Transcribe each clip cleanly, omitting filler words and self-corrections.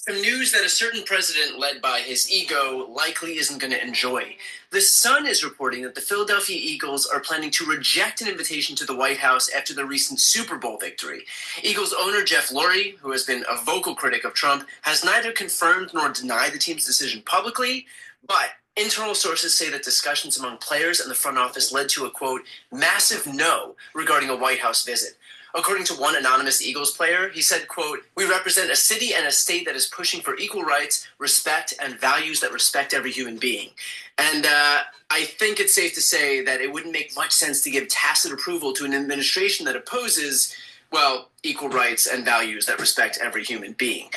Some news that a certain president led by his ego likely isn't going to enjoy. The Sun is reporting that the Philadelphia Eagles are planning to reject an invitation to the White House after their recent Super Bowl victory. Eagles owner Jeff Lurie, who has been a vocal critic of Trump, has neither confirmed nor denied the team's decision publicly, but internal sources say that discussions among players and the front office led to a, quote, massive no regarding a White House visit. According to one anonymous Eagles player, he said, quote, we represent a city and a state that is pushing for equal rights, respect, and values that respect every human being. And I think it's safe to say that it wouldn't make much sense to give tacit approval to an administration that opposes, well, equal rights and values that respect every human being.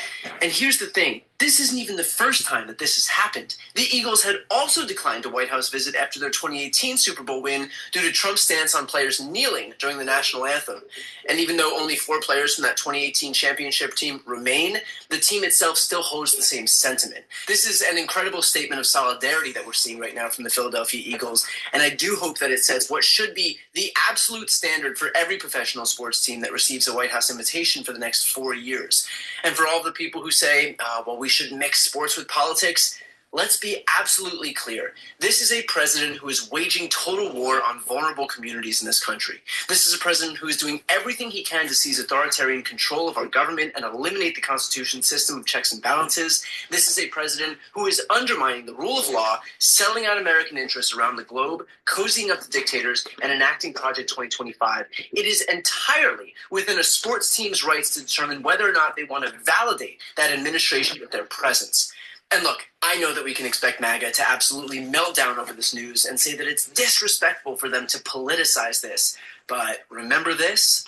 And here's the thing. This isn't even the first time that this has happened. The Eagles had also declined a White House visit after their 2018 Super Bowl win due to Trump's stance on players kneeling during the national anthem. And even though only 4 players from that 2018 championship team remain, the team itself still holds the same sentiment. This is an incredible statement of solidarity that we're seeing right now from the Philadelphia Eagles, and I do hope that it sets what should be the absolute standard for every professional sports team that receives a White House invitation for the next 4 years. And for all the people who say, well, we should mix sports with politics, let's be absolutely clear. This is a president who is waging total war on vulnerable communities in this country. This is a president who is doing everything he can to seize authoritarian control of our government and eliminate the Constitution's system of checks and balances. This is a president who is undermining the rule of law, selling out American interests around the globe, cozying up to dictators, and enacting Project 2025. It is entirely within a sports team's rights to determine whether or not they want to validate that administration with their presence. And look, I know that we can expect MAGA to absolutely melt down over this news and say that it's disrespectful for them to politicize this. But remember this?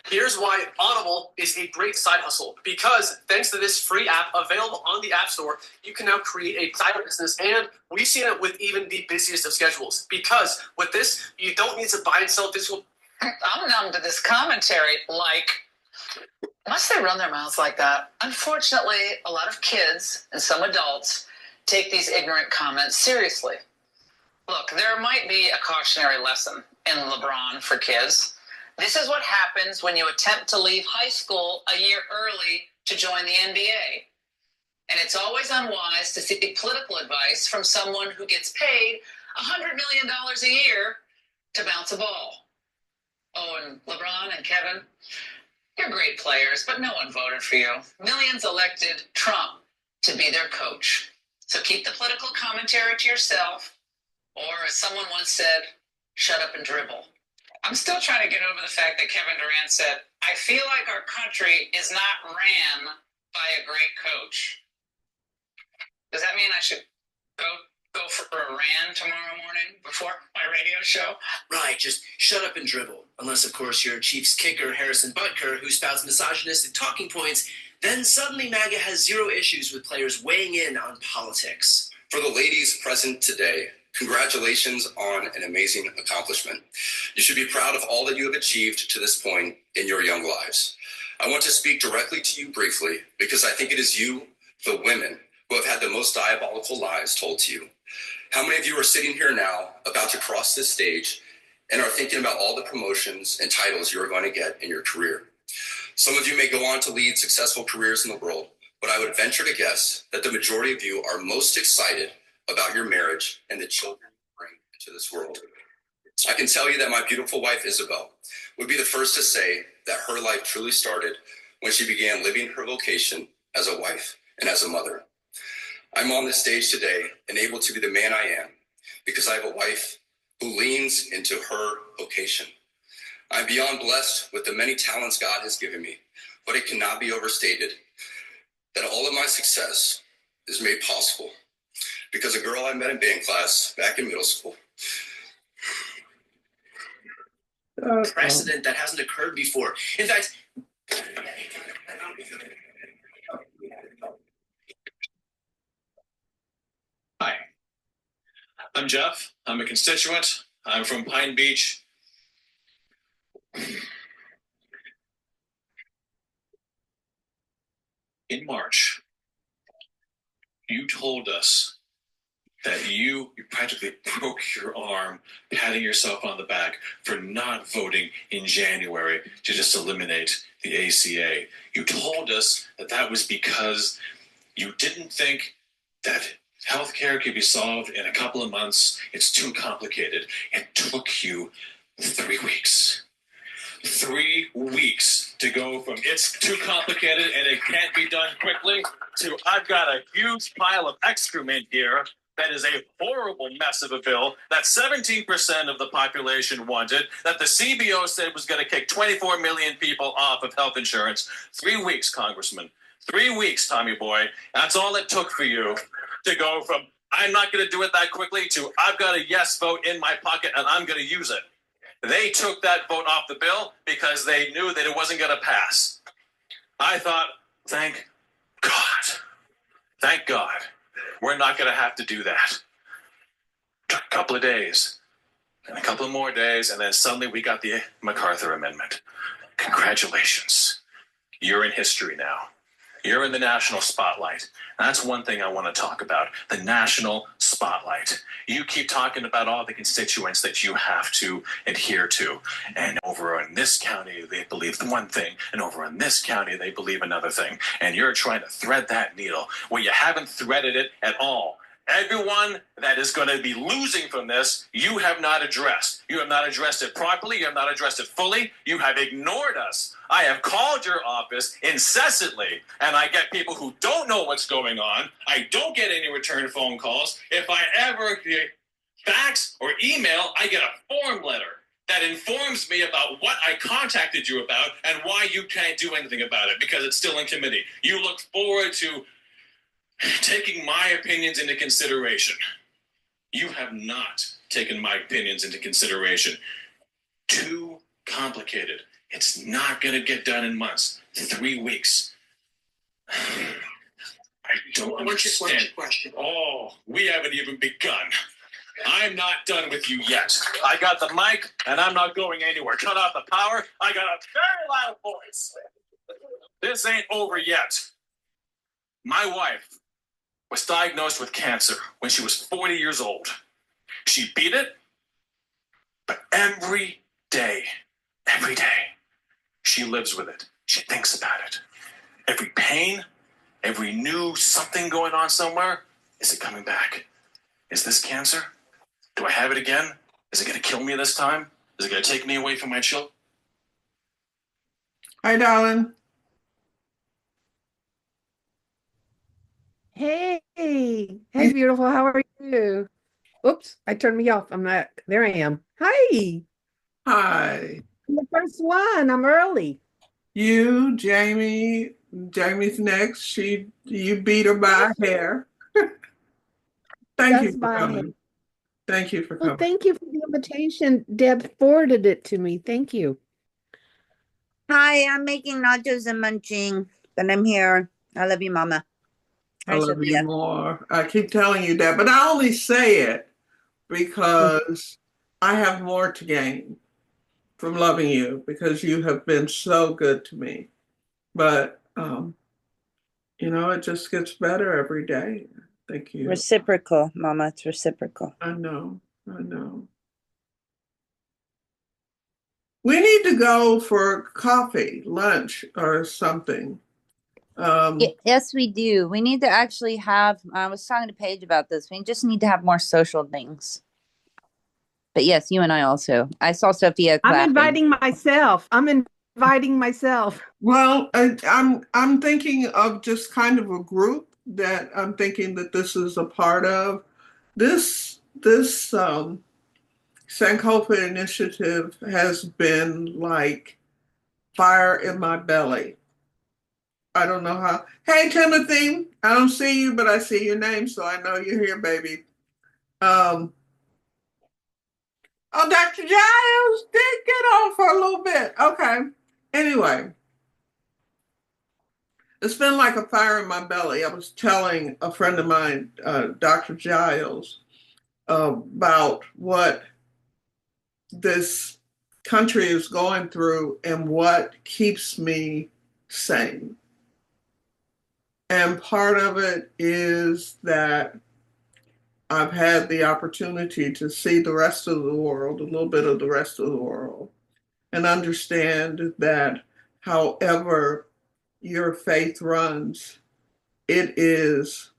Here's why Audible is a great side hustle. Because thanks to this free app available on the App Store, you can now create a side business. And we've seen it with even the busiest of schedules. Because with this, you don't need to buy and sell physical. I'm numb to this commentary. Must they run their mouths like that? Unfortunately, a lot of kids and some adults take these ignorant comments seriously. Look, there might be a cautionary lesson in LeBron for kids. This is what happens when you attempt to leave high school a year early to join the NBA. And it's always unwise to seek political advice from someone who gets paid $100 million a year to bounce a ball. Oh, and LeBron and Kevin, you're great players, but no one voted for you. Millions elected Trump to be their coach. So keep the political commentary to yourself, or as someone once said, shut up and dribble. I'm still trying to get over the fact that Kevin Durant said, I feel like our country is not ran by a great coach. Does that mean I should go for a ran tomorrow morning before my radio show? Right, just shut up and dribble. Unless, of course, you're Chiefs kicker Harrison Butker, who spouts misogynistic talking points, then suddenly MAGA has zero issues with players weighing in on politics. For the ladies present today, congratulations on an amazing accomplishment. You should be proud of all that you have achieved to this point in your young lives. I want to speak directly to you briefly because I think it is you, the women, who have had the most diabolical lies told to you. How many of you are sitting here now about to cross this stage and are thinking about all the promotions and titles you're going to get in your career? Some of you may go on to lead successful careers in the world, but I would venture to guess that the majority of you are most excited about your marriage and the children you bring into this world. I can tell you that my beautiful wife, Isabel, would be the first to say that her life truly started when she began living her vocation as a wife and as a mother. I'm on this stage today and able to be the man I am because I have a wife who leans into her vocation. I'm beyond blessed with the many talents God has given me, but it cannot be overstated that all of my success is made possible because a girl I met in band class back in middle school. Precedent that hasn't occurred before. In fact, hi, I'm Jeff. I'm a constituent. I'm from Pine Beach. In March, you told us that you practically broke your arm patting yourself on the back for not voting in January to just eliminate the ACA. You told us that that was because You didn't think that healthcare could be solved in a couple of months. It's too complicated. It took you 3 weeks. 3 weeks to go from it's too complicated and it can't be done quickly to I've got a huge pile of excrement here that is a horrible mess of a bill that 17% of the population wanted, that the CBO said was going to kick 24 million people off of health insurance. 3 weeks, Congressman. 3 weeks, Tommy boy. That's all it took for you to go from I'm not going to do it that quickly to I've got a yes vote in my pocket and I'm going to use it. They took that vote off the bill because they knew that it wasn't going to pass. I thought, thank God. Thank God. We're not going to have to do that. Took a couple of days, and a couple of more days, and then suddenly we got the MacArthur Amendment. Congratulations. You're in history now. You're in the national spotlight. That's one thing I want to talk about, the national spotlight. You keep talking about all the constituents that you have to adhere to. And over in this county, they believe one thing, and over in this county, they believe another thing. And you're trying to thread that needle where you haven't threaded it at all. Everyone that is going to be losing from this, you have not addressed. You have not addressed it properly. You have not addressed it fully. You have ignored us. I have called your office incessantly, and I get people who don't know what's going on. I don't get any return phone calls. If I ever get fax or email, I get a form letter that informs me about what I contacted you about and why you can't do anything about it because it's still in committee. You look forward to taking my opinions into consideration. You have not taken my opinions into consideration. Too complicated. It's not going to get done in months. 3 weeks. I don't understand. What's your question? Oh, we haven't even begun. I'm not done with you yet. I got the mic, and I'm not going anywhere. Cut off the power. I got a very loud voice. This ain't over yet. My wife was diagnosed with cancer when she was 40 years old. She beat it, but every day, she lives with it. She thinks about it. Every pain, every new something going on somewhere, is it coming back? Is this cancer? Do I have it again? Is it going to kill me this time? Is it going to take me away from my children? Hi, darling. Hey, hey, beautiful. How are you? Oops, I turned me off. I'm not, there I am. Hi, Hi. I'm the first one. I'm early. You, Jamie. Jamie's next. You beat her by a hair. Thank you Just for by hand. coming. Thank you for Well, coming. thank you for the invitation. Deb forwarded it to me. Thank you. Hi, I'm making nachos and munching, but I'm here. I love you, Mama. I Hi, love Sophia. you more. I keep telling you that, but I only say it because I have more to gain from loving you because you have been so good to me. But it just gets better every day. Thank you. Reciprocal, Mama. It's reciprocal. I know. I know. We need to go for coffee, lunch, or something. Yes, we do. We need to actually have, I was talking to Paige about this. We just need to have more social things. But yes, you and I also. I saw Sophia I'm clapping. inviting myself. I'm inviting myself. Well, I'm thinking of just kind of a group that I'm thinking that this is a part of. This Sankofa Initiative has been like fire in my belly. I don't know how. Hey, Timothy, I don't see you, but I see your name, so I know you're here, baby. Oh, Dr. Giles did get on for a little bit. Okay. Anyway, it's been like a fire in my belly. I was telling a friend of mine, Dr. Giles, about what this country is going through and what keeps me sane. And part of it is that I've had the opportunity to see the rest of the world, a little bit of the rest of the world, and understand that however your faith runs, it is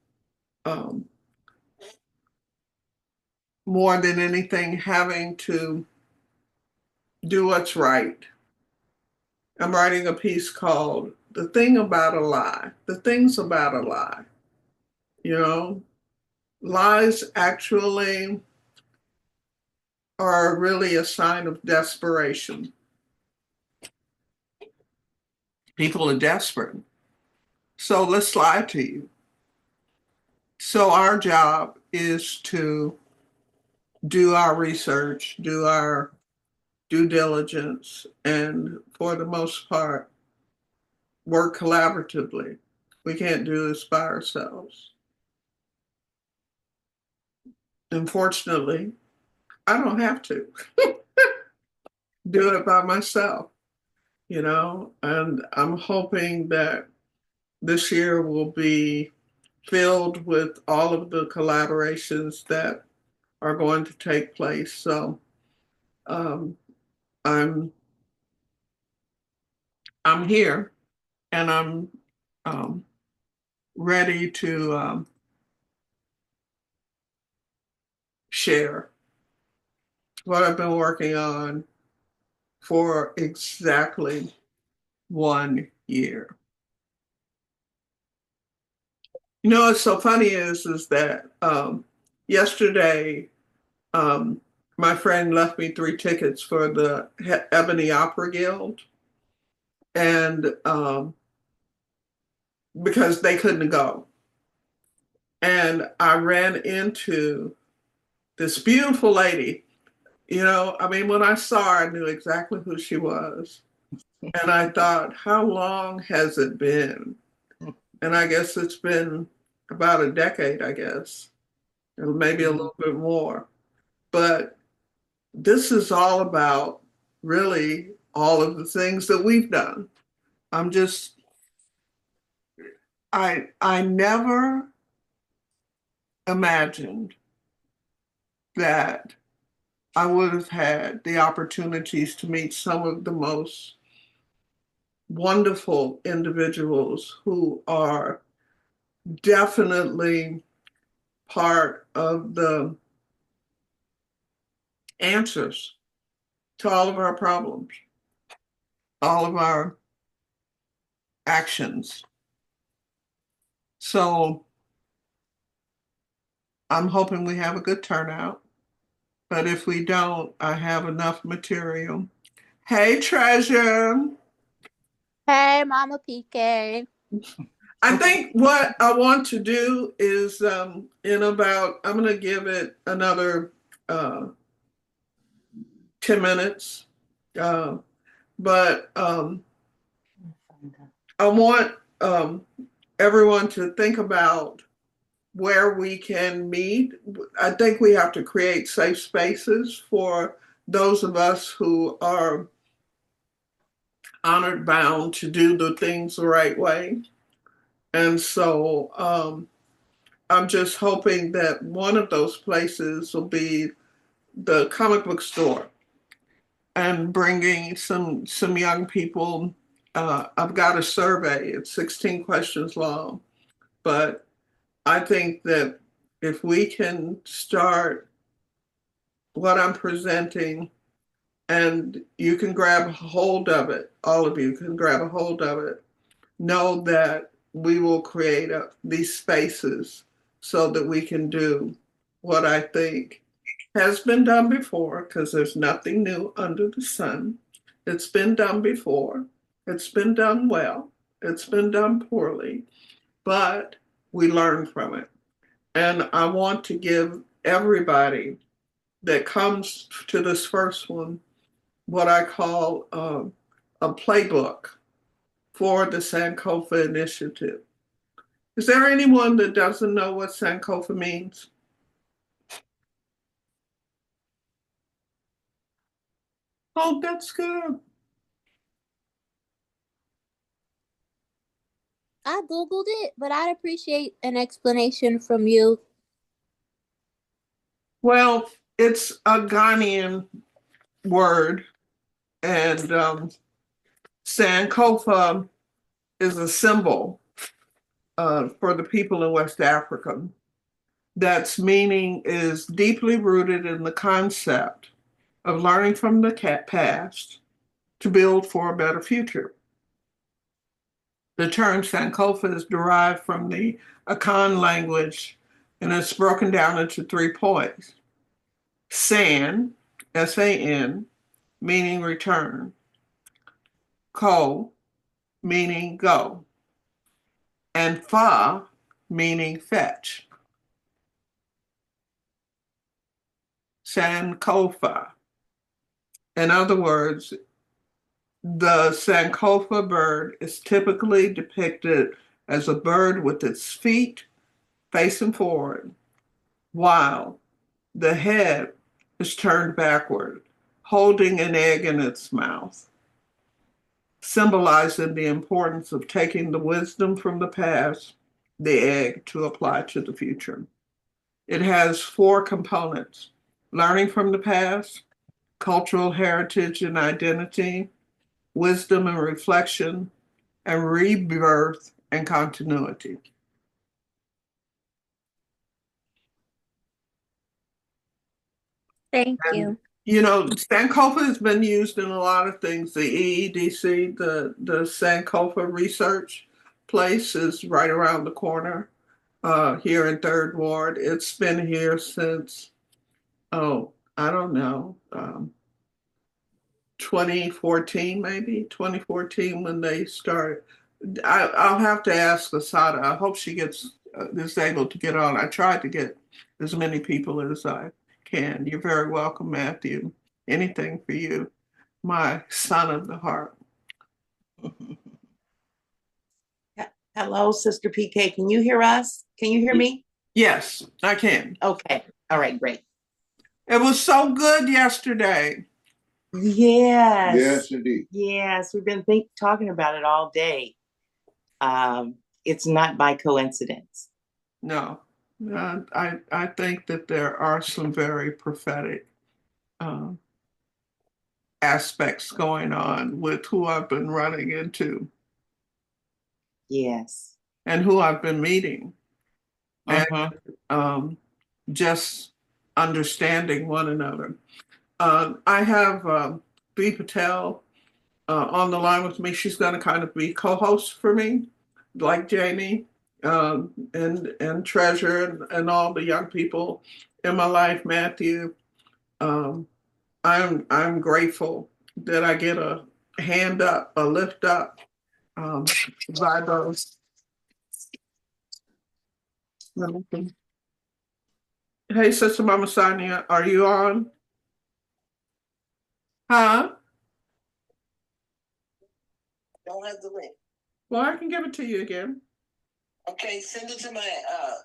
more than anything having to do what's right. I'm writing a piece called The Thing About a Lie, The Things About a Lie. You know, lies actually are really a sign of desperation. People are desperate. So let's lie to you. So our job is to do our research, do our due diligence, and for the most part, work collaboratively. We can't do this by ourselves. Unfortunately, I don't have to do it by myself, and I'm hoping that this year will be filled with all of the collaborations that are going to take place. So um, I'm I'm here and I'm um, ready to share what I've been working on for exactly 1 year. What's so funny is that yesterday my friend left me 3 tickets for the Ebony Opera Guild, and because they couldn't go. And I ran into this beautiful lady. When I saw her, I knew exactly who she was. And I thought, how long has it been? And I guess it's been about a decade, I guess, or maybe a little bit more. But this is all about really all of the things that we've done. I never imagined that I would have had the opportunities to meet some of the most wonderful individuals who are definitely part of the answers to all of our problems, all of our actions. So I'm hoping we have a good turnout. But if we don't, I have enough material. Hey, Treasure. Hey, Mama PK. I think what I want to do is I'm going to give it another 10 minutes. But I want everyone to think about where we can meet. I think we have to create safe spaces for those of us who are honored bound to do the things the right way. And so I'm just hoping that one of those places will be the comic book store and bringing some young people. I've got a survey, it's 16 questions long, but I think that if we can start what I'm presenting and you can grab a hold of it, all of you can grab a hold of it, know that we will create these spaces so that we can do what I think has been done before, because there's nothing new under the sun. It's been done before. It's been done well. It's been done poorly, but we learn from it. And I want to give everybody that comes to this first one what I call a playbook for the Sankofa Initiative. Is there anyone that doesn't know what Sankofa means? Oh, that's good. I Googled it, but I'd appreciate an explanation from you. Well, it's a Ghanaian word, and Sankofa is a symbol for the people in West Africa. That's meaning is deeply rooted in the concept of learning from the past to build for a better future. The term Sankofa is derived from the Akan language and it's broken down into 3 points. San, S-A-N, meaning return. Ko, meaning go. And fa, meaning fetch. Sankofa. In other words, the Sankofa bird is typically depicted as a bird with its feet facing forward, while the head is turned backward, holding an egg in its mouth, symbolizing the importance of taking the wisdom from the past, the egg, to apply to the future. It has 4 components: learning from the past, cultural heritage and identity, wisdom and reflection, and rebirth and continuity. Thank you. You know, Sankofa has been used in a lot of things. The EEDC, the Sankofa research place is right around the corner here in Third Ward. It's been here since, I don't know, 2014, maybe 2014 when they started. I'll have to ask Asada. I hope she is able to get on. I tried to get as many people as I can. You're very welcome, Matthew. Anything for you, my son of the heart. Hello, Sister PK. Can you hear us? Can you hear me? Yes, I can. Okay. All right, great. It was so good yesterday. Yes. Yes, indeed. Yes, we've been talking about it all day. It's not by coincidence. No, I think that there are some very prophetic aspects going on with who I've been running into. Yes. And who I've been meeting. And just understanding one another. I have Bea Patel on the line with me. She's going to kind of be co-host for me, like Jamie and Treasure and all the young people in my life, Matthew. I'm grateful that I get a hand up, a lift up by those. Hey, Sister Mama Sonia, are you on? Huh? Don't have the link. Well, I can give it to you again. Okay, send it to my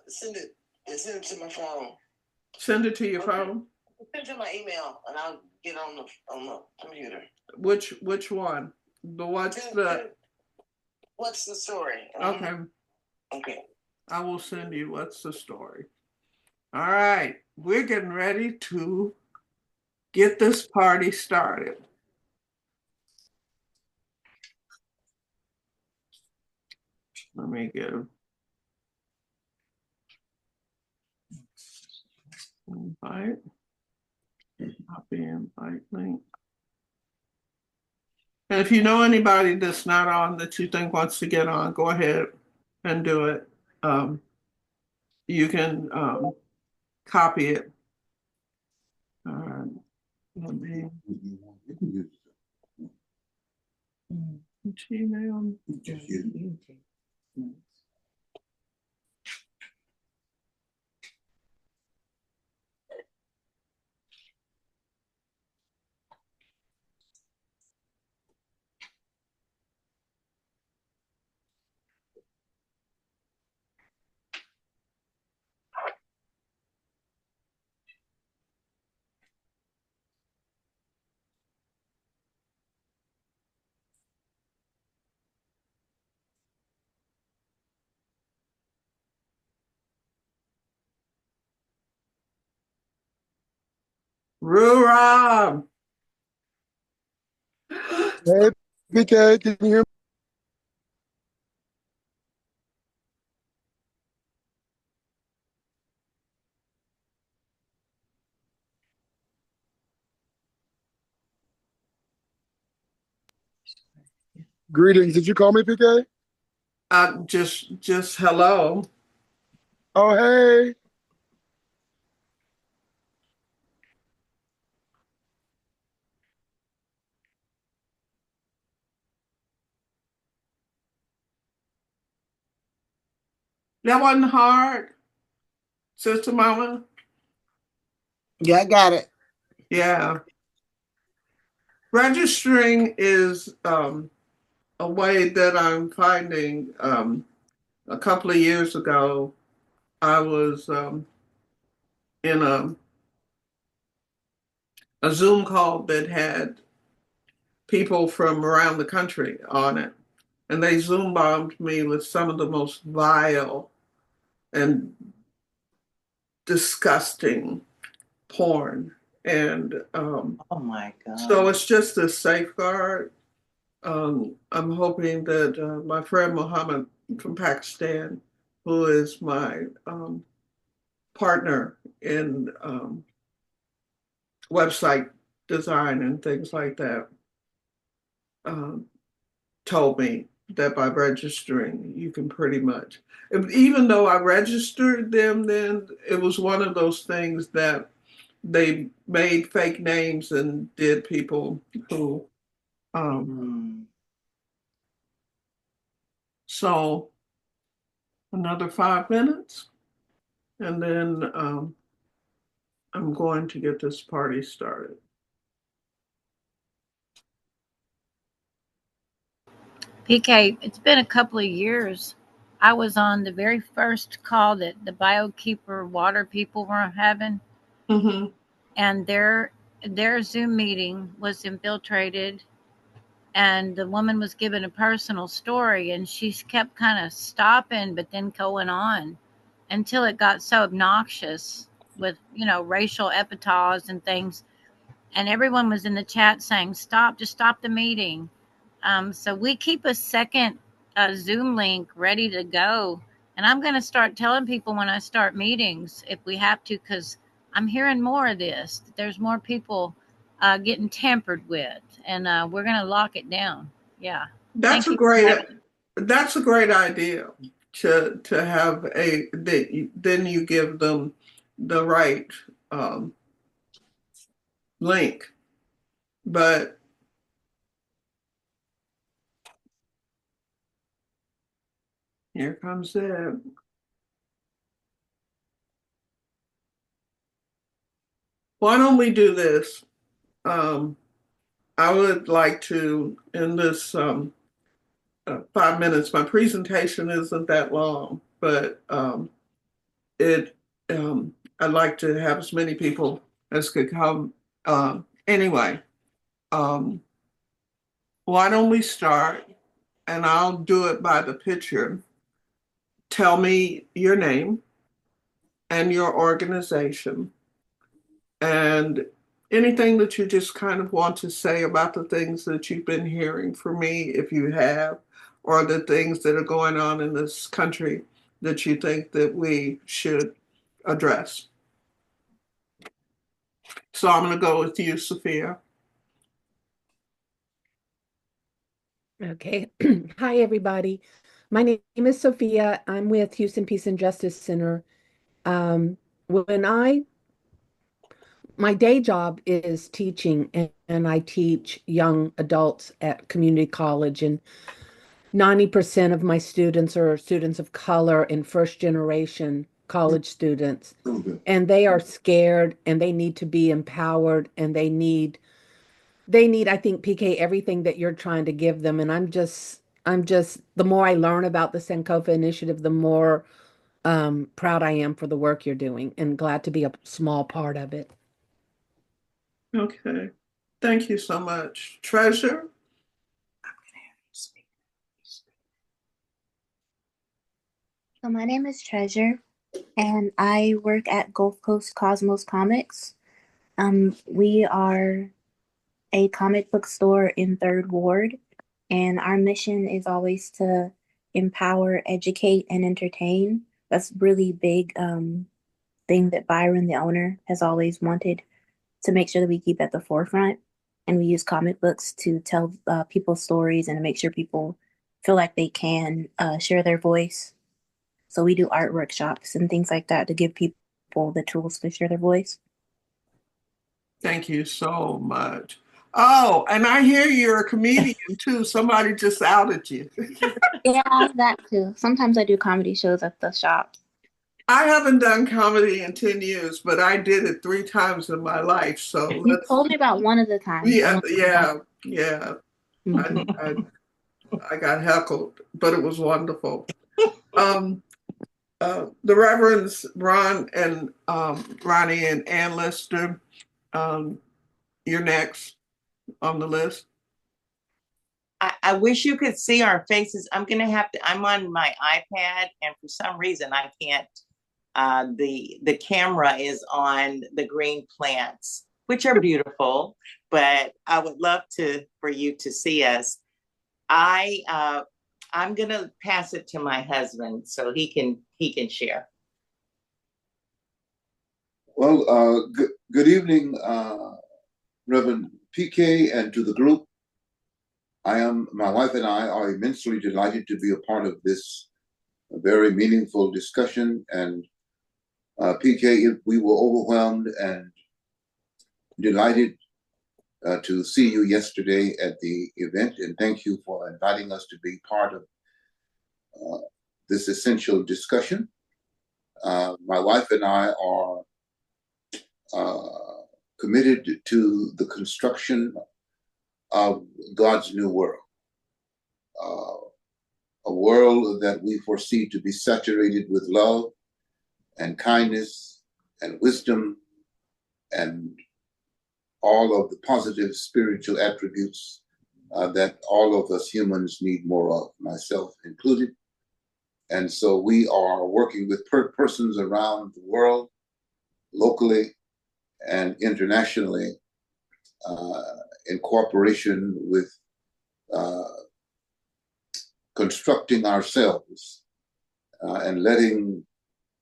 send it to my phone. Send it to your phone. Send it to my email, and I'll get on the computer. Which one? What's the story? Okay. Okay. I will send you what's the story. All right, we're getting ready to get this party started. Let me give invite, copy invite link. And if you know anybody that's not on that you think wants to get on, go ahead and do it. You can copy it. All right. Let me Gmail. Rurab. Hey, PK, can you hear me? Greetings. Did you call me, PK? Just hello. Oh, hey. That wasn't hard, Sister Mama. Yeah, I got it. Yeah. Registering is a way that I'm finding. A couple of years ago, I was in a Zoom call that had people from around the country on it. And they Zoom bombed me with some of the most vile and disgusting porn. And Oh my so God. it's just a safeguard. I'm hoping that my friend Mohammed from Pakistan, who is my partner in website design and things like that, um, told me that by registering, you can pretty much, even though I registered them, then it was one of those things that they made fake names and did people who, so another 5 minutes, and then I'm going to get this party started. PK, it's been a couple of years. I was on the very first call that the BioKeeper water people were having, Mm-hmm. and their Zoom meeting was infiltrated, and the woman was given a personal story, and she kept kind of stopping, but then going on until it got so obnoxious with racial epithets and things, and everyone was in the chat saying, "Stop! Just stop the meeting." So we keep a second Zoom link ready to go. And I'm going to start telling people when I start meetings if we have to, because I'm hearing more of this. There's more people getting tampered with, and we're going to lock it down. Yeah. That's Thank a you for great having me. that's a great idea to have a that then you give them the right um, link. But here comes it. Why don't we do this? I would like to, in this 5 minutes, my presentation isn't that long, but it I'd like to have as many people as could come. Anyway, um, why don't we start? And I'll do it by the picture. Tell me your name and your organization and anything that you just kind of want to say about the things that you've been hearing from me, if you have, or the things that are going on in this country that you think that we should address. So I'm going to go with you, Sophia. Okay. Hi, everybody. My name is Sophia. I'm with Houston Peace and Justice Center. When my day job is teaching, and I teach young adults at community college, and 90% of my students are students of color and first generation college students. And they are scared and they need to be empowered and they need, I think, PK, everything that you're trying to give them. And I'm just the more I learn about the Sankofa Initiative, the more proud I am for the work you're doing and glad to be a small part of it. Okay. Thank you so much. Treasure? So my name is Treasure, and I work at Gulf Coast Cosmos Comics. We are a comic book store in Third Ward, and our mission is always to empower, educate, and entertain. That's really big thing that Byron, the owner, has always wanted to make sure that we keep at the forefront. and we use comic books to tell people stories and to make sure people feel like they can share their voice. So we do art workshops and things like that to give people the tools to share their voice. Thank you so much. Oh, and I hear you're a comedian too. Somebody just outed you. Yeah, that too. Sometimes I do comedy shows at the shop. I haven't done comedy in 10 years, but I did it 3 times in my life. So You told me about one of the times. yeah. I got heckled, but it was wonderful. The Reverends Ron and Ronnie and Ann Lister, you're next on the list. I wish you could see our faces. I'm on my iPad, and for some reason I can't. The camera is on the green plants, which are beautiful, but I would love for you to see us. I'm gonna pass it to my husband so he can share. Well, good evening, Reverend PK, and to the group. My wife and I are immensely delighted to be a part of this very meaningful discussion. And PK, we were overwhelmed and delighted to see you yesterday at the event, and thank you for inviting us to be part of this essential discussion. My wife and I are committed to the construction of God's new world, a world that we foresee to be saturated with love and kindness and wisdom and all of the positive spiritual attributes that all of us humans need more of, myself included. And so we are working with persons around the world, locally and internationally, in cooperation with constructing ourselves and letting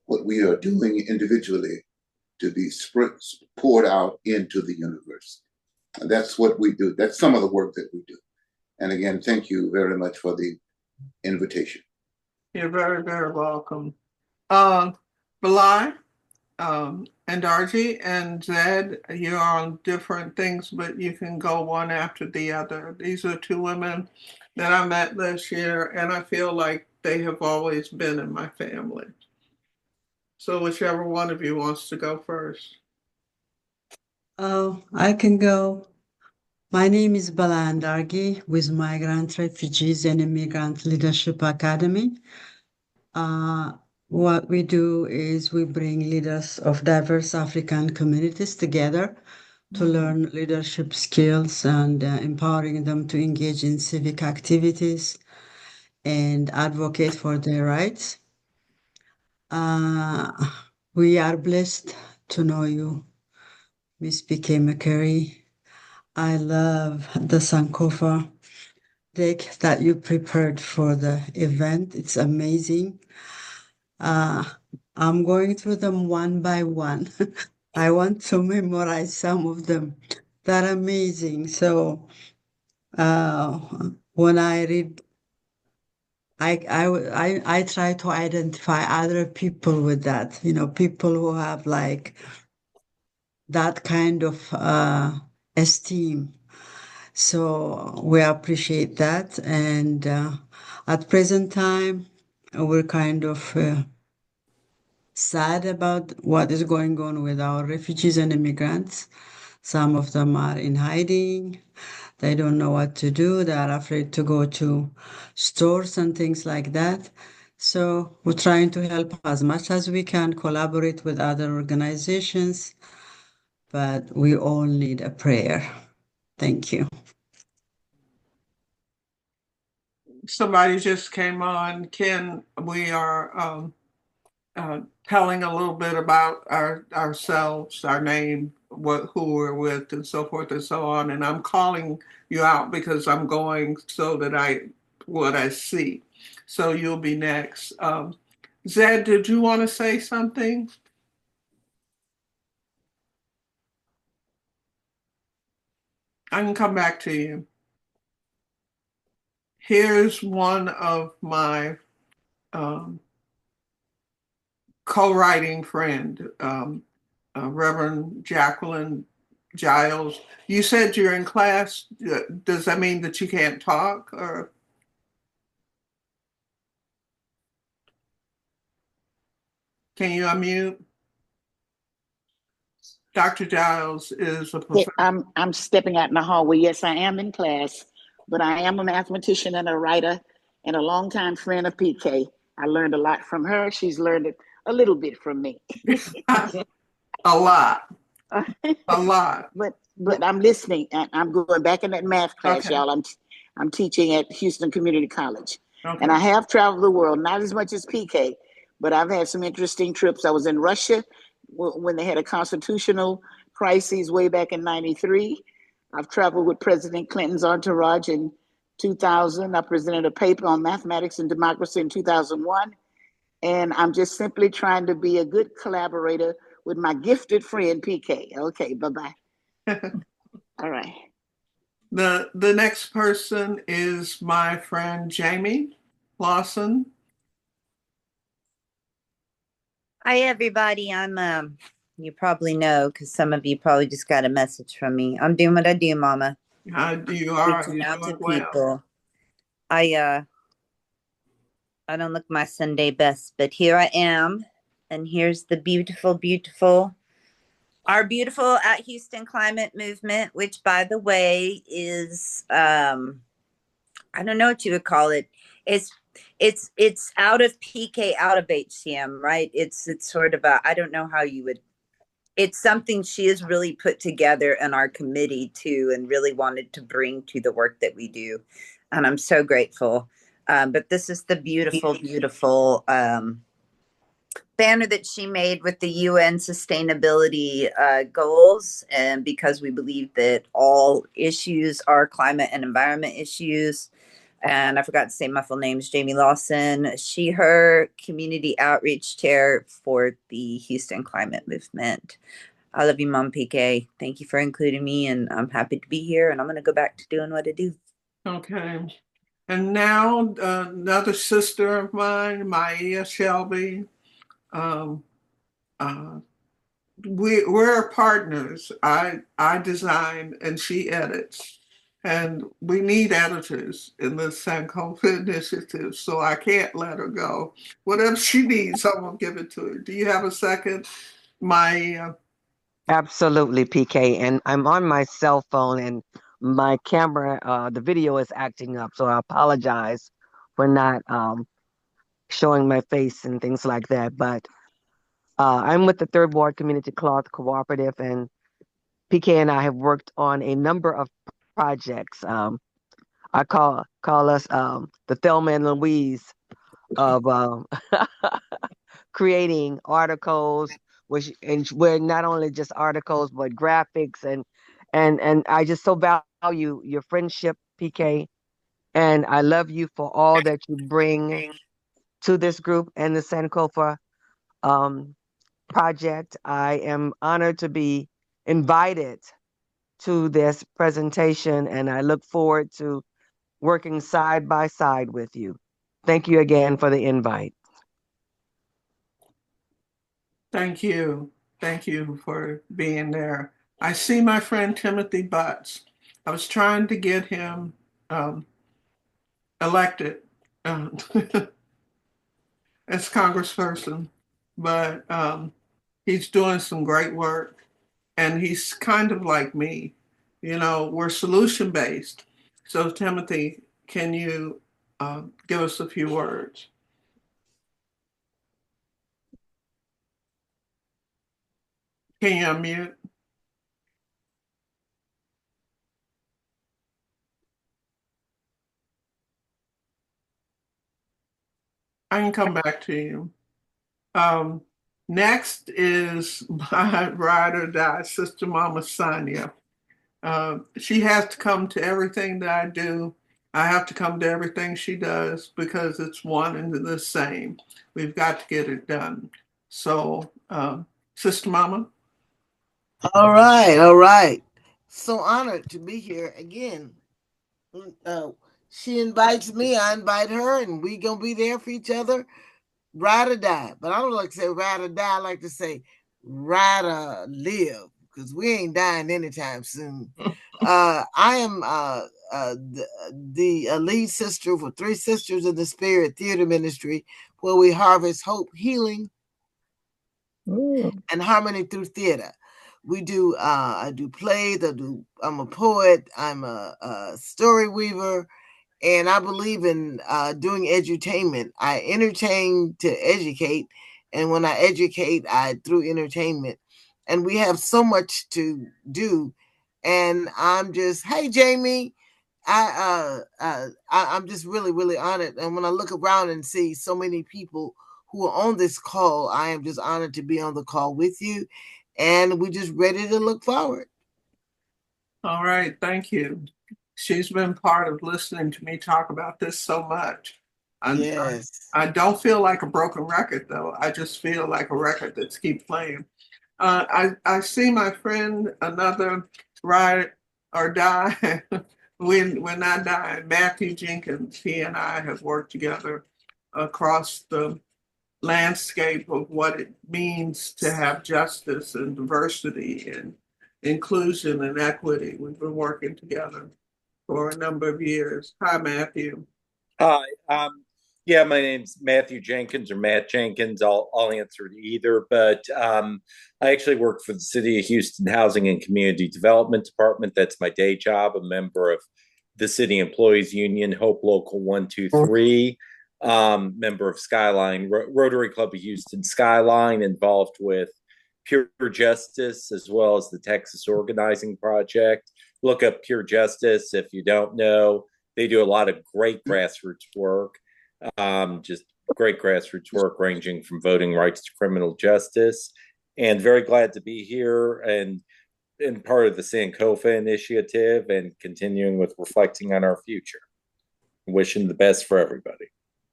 what we are doing individually to be poured out into the universe. And that's what we do. That's some of the work that we do. And again, thank you very much for the invitation. You're very, very welcome. Bilal, and Darcy and Zed, you're on different things, but you can go one after the other. These are 2 women that I met this year, and I feel like they have always been in my family. So whichever one of you wants to go first. Oh, I can go. My name is Bala Andargi with Migrant Refugees and Immigrant Leadership Academy. What we do is we bring leaders of diverse African communities together to learn leadership skills and empowering them to engage in civic activities and advocate for their rights. We are blessed to know you, Miss P.K. McCurry. I love the Sankofa deck that you prepared for the event. It's amazing. I'm going through them one by one. I want to memorize some of them. They're amazing. So when I read, I try to identify other people with that, people who have like that kind of esteem. So we appreciate that. And at present time, we're kind of sad about what is going on with our refugees and immigrants. Some of them are in hiding. They don't know what to do. They are afraid to go to stores and things like that. So we're trying to help as much as we can, collaborate with other organizations, but we all need a prayer. Thank you. Somebody just came on. Ken, we are telling a little bit about ourselves, our name, who we're with, and so forth and so on. And I'm calling you out because I'm going so that what I see. So you'll be next. Zed, did you want to say something? I can come back to you. Here's one of my co-writing friend, Reverend Jacqueline Giles. You said you're in class. Does that mean that you can't talk, or? Can you unmute? Dr. Giles is a professor. I'm stepping out in the hallway. Yes, I am in class, but I am a mathematician and a writer and a longtime friend of PK. I learned a lot from her. She's learned a little bit from me. A lot. A lot. But I'm listening, and I'm going back in that math class, y'all. I'm teaching at Houston Community College. And I have traveled the world, not as much as PK, but I've had some interesting trips. I was in Russia when they had a constitutional crisis way back in '93. I've traveled with President Clinton's entourage in 2000. I presented a paper on mathematics and democracy in 2001. And I'm just simply trying to be a good collaborator with my gifted friend, PK. Okay, bye-bye. All right. The next person is my friend Jamie Lawson. Hi, everybody. I'm you probably know because some of you probably just got a message from me. I'm doing what I do, Mama. You are. Reaching out to well. people. I don't look my Sunday best, but here I am, and here's the our beautiful at Houston climate movement, which, by the way, is I don't know what you would call it. It's out of PK, out of HCM, right? It's sort of I don't know how you would. It's something she has really put together in our committee too, and really wanted to bring to the work that we do, and I'm so grateful. But this is the beautiful banner that she made with the UN sustainability goals, and because we believe that all issues are climate and environment issues. And I forgot to say my full name is Jamie Lawson. Her community outreach chair for the Houston climate movement. I love you, Mom PK. Thank you for including me, and I'm happy to be here, and I'm going to go back to doing what I do. Okay. And now another sister of mine, Maya Shelby. We're partners. I design and she edits. And we need editors in the Sankofa Initiative, so I can't let her go. Whatever she needs, I'm gonna give it to her. Do you have a second? Absolutely, PK. And I'm on my cell phone and my camera, the video is acting up. So I apologize for not showing my face and things like that. But I'm with the Third Ward Community Cloth Cooperative, and PK and I have worked on a number of projects. I call us the Thelma and Louise of creating articles, and where not only just articles but graphics and I just so value your friendship, PK, and I love you for all that you bring to this group and the Sankofa project. I am honored to be invited to this presentation, and I look forward to working side by side with you. Thank you again for the invite. Thank you. Thank you for being there. I see my friend Timothy Butts. I was trying to get him elected as congressperson, but he's doing some great work, and he's kind of like me. You know, we're solution based. So, Timothy, can you give us a few words? Can you unmute? I can come back to you. Next is my ride or die, Sister Mama Sonia. She has to come to everything that I do. I have to come to everything she does because it's one and the same. We've got to get it done. So, Sister Mama. All right, all right. so honored to be here again. She invites me, I invite her, and we gonna be there for each other, ride or die. But I don't like to say ride or die. I like to say ride or live, because we ain't dying anytime soon. I am the lead sister for Three Sisters of the Spirit Theater Ministry, where we harvest hope, healing, and harmony through theater. We do. I do plays. I'm a poet. I'm a story weaver, and I believe in doing edutainment. I entertain to educate, and when I educate, I through entertainment. And we have so much to do, and I'm just, hey Jamie, I'm just really really honored. And when I look around and see so many people who are on this call, I am just honored to be on the call with you, and we're just ready to look forward. All right, thank you. She's been part of listening to me talk about this so much. Yes. I don't feel like a broken record, though. I just feel like a record that's keep playing. I see my friend, another ride or die, when I die, Matthew Jenkins. He and I have worked together across the landscape of what it means to have justice and diversity and inclusion and equity. We've been working together for a number of years. Hi, Matthew. Hi. Yeah, my name's Matthew Jenkins or Matt Jenkins. I'll answer to either. But I actually work for the City of Houston Housing and Community Development Department. That's my day job. A member of the City Employees Union, Hope Local 123. Member of Skyline Rotary Club of Houston Skyline, involved with Pure Justice as well as the Texas Organizing Project. Look up Pure Justice if you don't know. They do a lot of great grassroots work, just great grassroots work ranging from voting rights to criminal justice. And very glad to be here and part of the Sankofa Initiative and continuing with reflecting on our future. Wishing the best for everybody.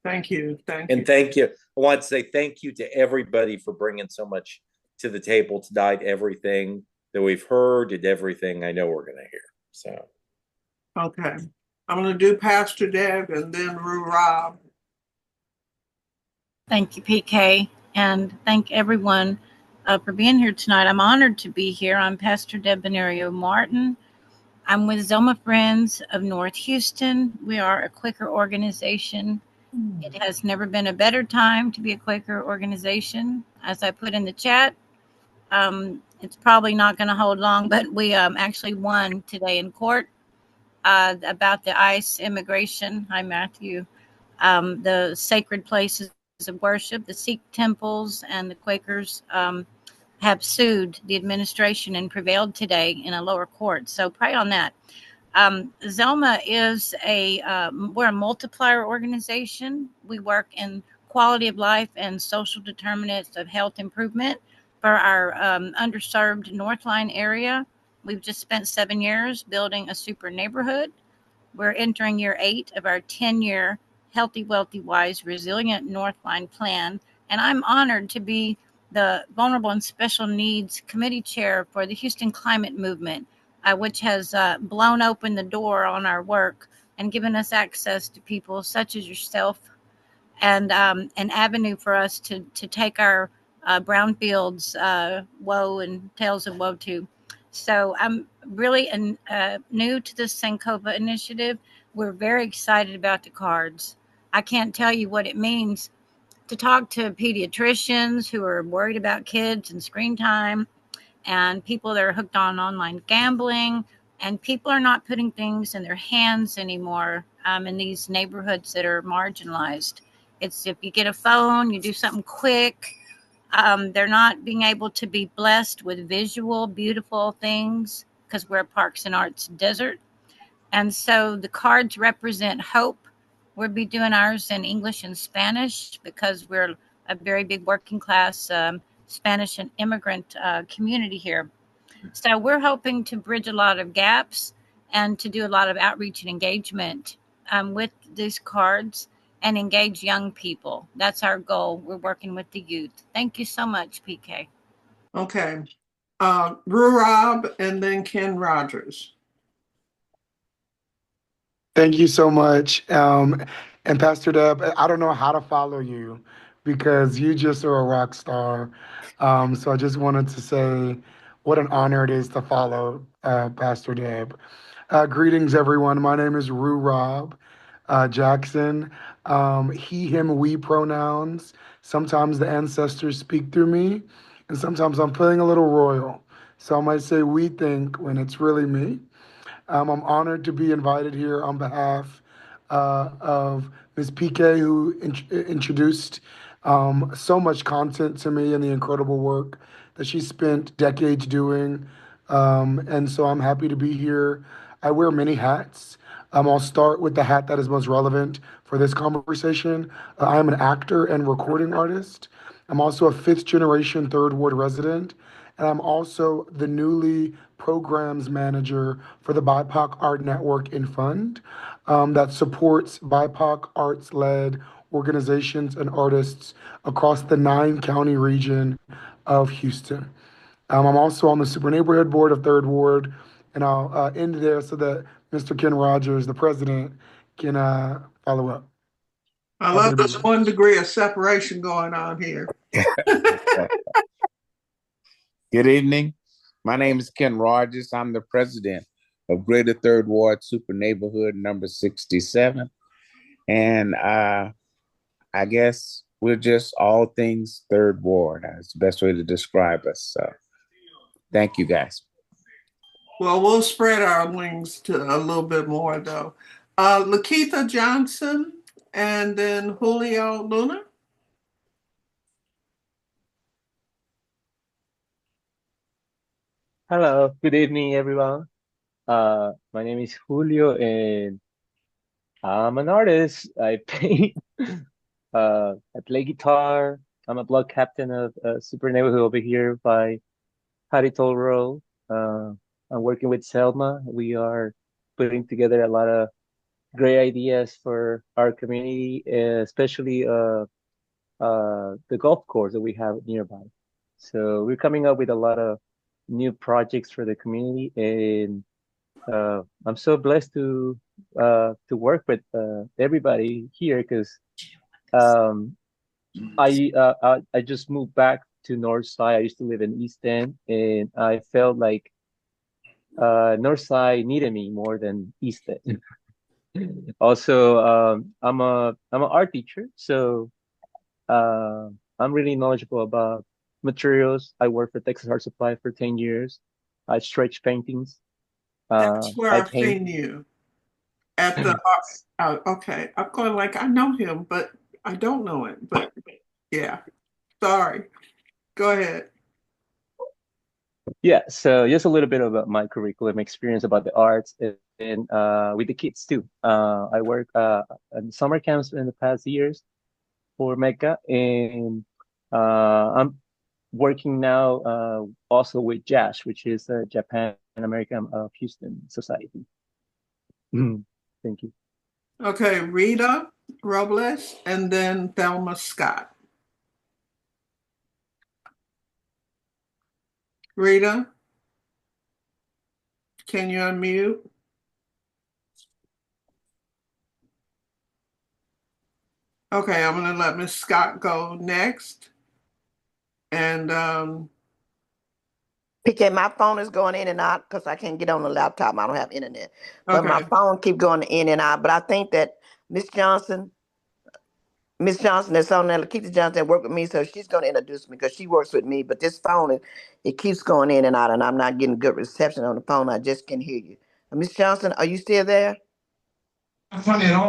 Thank you. And thank you. I want to say thank you to everybody for bringing so much to the table tonight, everything that we've heard and everything I know we're going to hear. So, okay. I'm going to do Pastor Deb and then Rob. Thank you, PK, and thank everyone for being here tonight. I'm honored to be here. I'm Pastor Deb Benario Martin. I'm with Zelma Friends of North Houston. We are a Quaker organization. It has never been a better time to be a Quaker organization. As I put in the chat, it's probably not going to hold long, but we actually won today in court about the ICE immigration. Hi, Matthew. The sacred places of worship, the Sikh temples, and the Quakers have sued the administration and prevailed today in a lower court. So pray on that. Zelma is we're a multiplier organization. We work in quality of life and social determinants of health improvement for our underserved Northline area. We've just spent 7 years building a super neighborhood. We're entering year 8 of our 10-year Healthy, Wealthy, Wise, Resilient Northline plan. And I'm honored to be the Vulnerable and Special Needs Committee Chair for the Houston Climate Movement, which has blown open the door on our work and given us access to people such as yourself and an avenue for us to take our brownfields woe and tales of woe to. So I'm really new to this Sankofa initiative. We're very excited about the cards. I can't tell you what it means to talk to pediatricians who are worried about kids and screen time and people that are hooked on online gambling, and people are not putting things in their hands anymore in these neighborhoods that are marginalized. It's if you get a phone, you do something quick. They're not being able to be blessed with visual, beautiful things because we're a Parks and Arts desert. And so the cards represent hope. We'll be doing ours in English and Spanish because we're a very big working class Spanish and immigrant community here. So we're hoping to bridge a lot of gaps and to do a lot of outreach and engagement with these cards and engage young people. That's our goal. We're working with the youth. Thank you so much, PK. Okay. Rob, and then Ken Rogers. Thank you so much. And Pastor Deb, I don't know how to follow you because you just are a rock star. So I just wanted to say what an honor it is to follow Pastor Deb. Greetings, everyone. My name is Rue Rob Jackson. He, him, we pronouns. Sometimes the ancestors speak through me, and sometimes I'm feeling a little royal. So I might say we think when it's really me. I'm honored to be invited here on behalf of Ms. PK, who introduced so much content to me and the incredible work that she spent decades doing. And so I'm happy to be here. I wear many hats. I'll start with the hat that is most relevant for this conversation. I am an actor and recording artist. I'm also a fifth generation Third Ward resident, and I'm also the newly programs manager for the BIPOC Art Network and Fund that supports BIPOC arts led organizations and artists across the 9 county region of Houston. I'm also on the Super Neighborhood Board of Third Ward, and I'll end there so that Mr. Ken Rogers, the president, can follow up. I love this 1 degree of separation going on here. Good evening. My name is Ken Rogers. I'm the president of Greater Third Ward Super Neighborhood number 67. And I guess we're just all things Third Ward. That's the best way to describe us. So thank you, guys. Well, we'll spread our wings to a little bit more, though. Lakeitha Johnson, and then Julio Luna. Hello, good evening, everyone. My name is Julio, and I'm an artist. I paint, I play guitar. I'm a block captain of Super Neighborhood over here by Hattie Toll Road. I'm working with Selma. We are putting together a lot of great ideas for our community, especially the golf course that we have nearby. So we're coming up with a lot of new projects for the community, and I'm so blessed to work with everybody here because I just moved back to North Side. I used to live in East End, and I felt like North Side needed me more than East End. Also, I'm an art teacher, so I'm really knowledgeable about materials. I worked for Texas Art Supply for 10 years. I stretch paintings. That's where I I've paint. seen you at the. Okay, I'm going like I know him, but I don't know him. But yeah, sorry. Go ahead. Yeah, so just a little bit about my curriculum experience about the arts and with the kids too. I work in summer camps in the past years for Mecca, and I'm working now also with JASH, which is Japan American Houston Society. Thank you. Okay, Rita Robles, and then Thelma Scott. Rita, can you unmute? Okay, I'm going to let Miss Scott go next. And PK, my phone is going in and out because I can't get on the laptop. I don't have internet. But my okay. phone keep going in and out. But I think that Miss Johnson that's on there, Lakeitha Johnson, worked with me, so she's going to introduce me because she works with me. But this phone, it keeps going in and out, and I'm not getting good reception on the phone. I just can hear you. Miss Johnson, are you still there?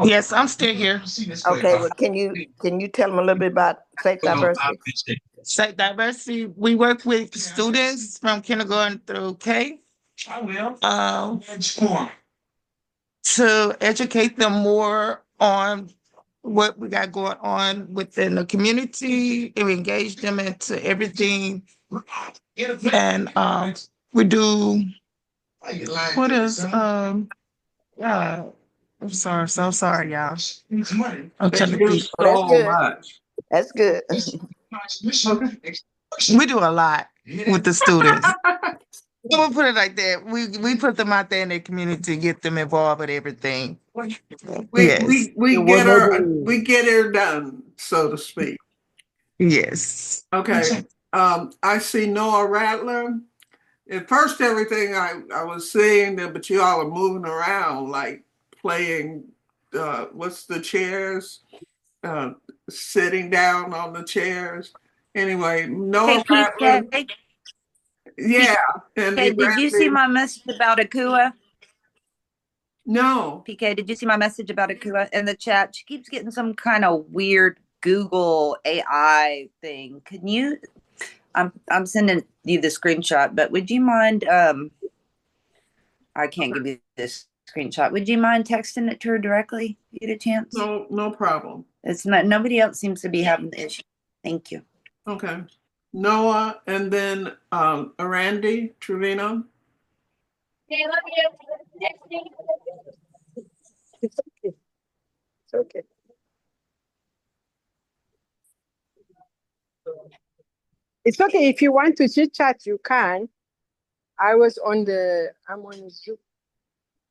Yes, I'm still here. Okay, well, can you tell them a little bit about Safe Diversity? Safe Diversity, we work with students from kindergarten through K. I will. To educate them more on what we got going on within the community and engage them into everything. And we do what is yeah. I'm sorry, so sorry, y'all. I'm trying to think. That's good. That's good. We do a lot with the students. We'll put it like that. We put them out there in the community, get them involved with everything. Yes. We get her done, so to speak. Yes. Okay. I see Noah Rattler. At first, everything I was seeing there, but you all are moving around like playing. What's the chairs? Sitting down on the chairs. Anyway, Noah Hey, Rattler. PK. Yeah. And PK, did you see Randy. my message about Akua? No. PK, did you see my message about Akua in the chat? She keeps getting some kind of weird Google AI thing. Can you? I'm sending you the screenshot, but would you mind? I can't give you this screenshot. Would you mind texting it to her directly? You get a chance? No problem. It's not. Nobody else seems to be having the issue. Thank you. Okay. Noah, and then Randy Trevino. It's okay. It's okay. It's okay. If you want to chit chat, you can. I'm on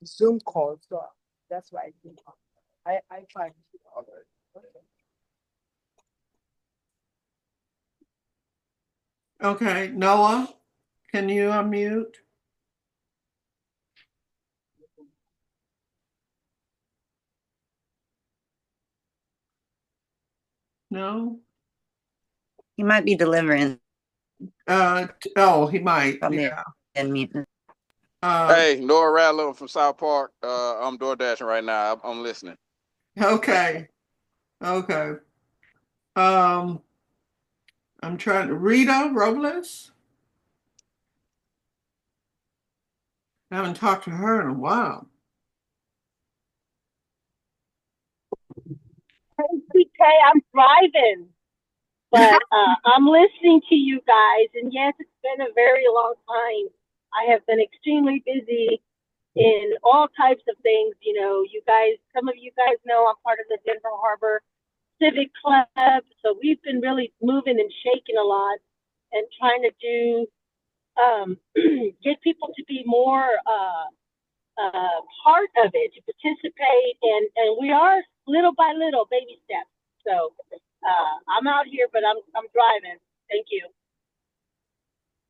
Zoom call, so that's why I find it. Okay, Noah, can you unmute? No? He might be delivering. He might. Yeah. Hey, Noah Rattler from South Park. I'm door dashing right now. I'm listening. Okay. Okay. I'm trying to Rita Robles. I haven't talked to her in a while. Hey, PK, I'm driving, but I'm listening to you guys. And yes, it's been a very long time. I have been extremely busy in all types of things. You know, some of you guys know I'm part of the Denver Harbor Civic Club. So we've been really moving and shaking a lot and trying to get people to be more part of it, to participate, and we are little by little, baby steps. So I'm out here, but I'm driving. Thank you.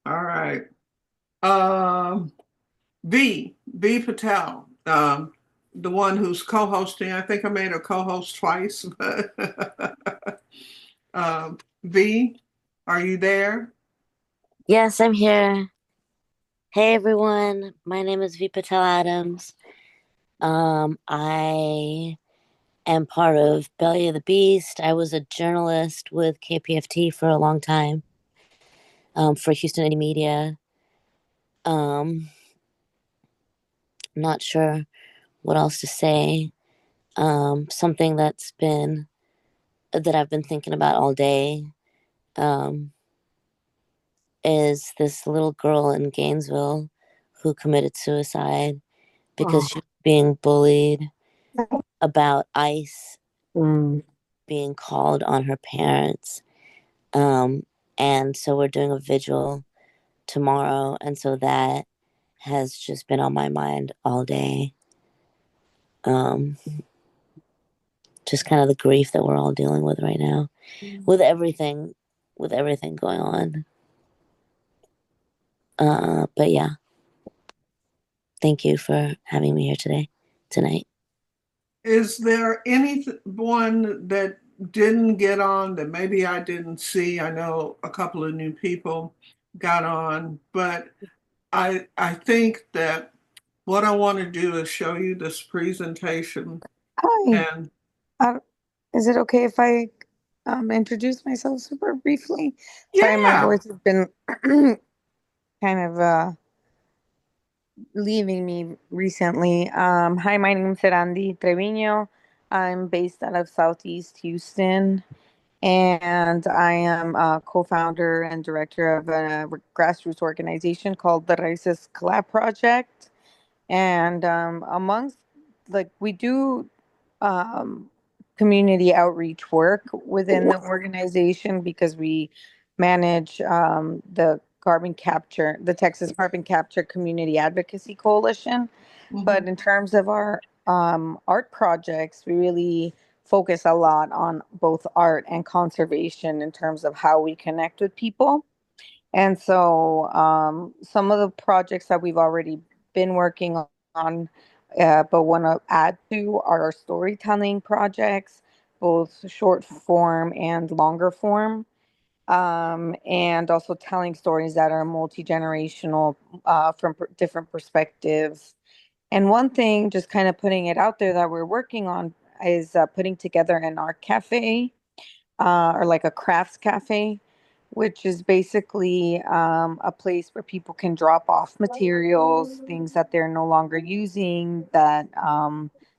All right. V Patel, the one who's co-hosting. I think I made her co-host twice. V, are you there? Yes, I'm here. Hey everyone, my name is V Patel Adams. I am part of Belly of the Beast. I was a journalist with KPFT for a long time, for Houston Indie Media. Not sure what else to say. Something that I've been thinking about all day, is this little girl in Gainesville who committed suicide because she was being bullied about ICE being called on her parents. And so we're doing a vigil tomorrow. And so that has just been on my mind all day. Just kind of the grief that we're all dealing with right now, with everything going on. But yeah, thank you for having me here tonight. Is there anyone that didn't get on that maybe I didn't see? I know a couple of new people got on, but I think that what I want to do is show you this presentation. Hi. And Is it okay if I introduce myself super briefly? Sorry, my voice has been kind of leaving me recently. Hi, my name is Randy Trevino. I'm based out of Southeast Houston, and I am a co-founder and director of a grassroots organization called the Raíces Collab Project. And amongst, we do community outreach work within the organization because we manage the carbon capture, the Texas Carbon Capture Community Advocacy Coalition. But in terms of our art projects, we really focus a lot on both art and conservation in terms of how we connect with people. And so some of the projects that we've already been working on, but want to add to are our storytelling projects, both short form and longer form, and also telling stories that are multi-generational from different perspectives. And one thing, just kind of putting it out there that we're working on is putting together an art cafe or like a crafts cafe, which is basically a place where people can drop off materials, things that they're no longer using, that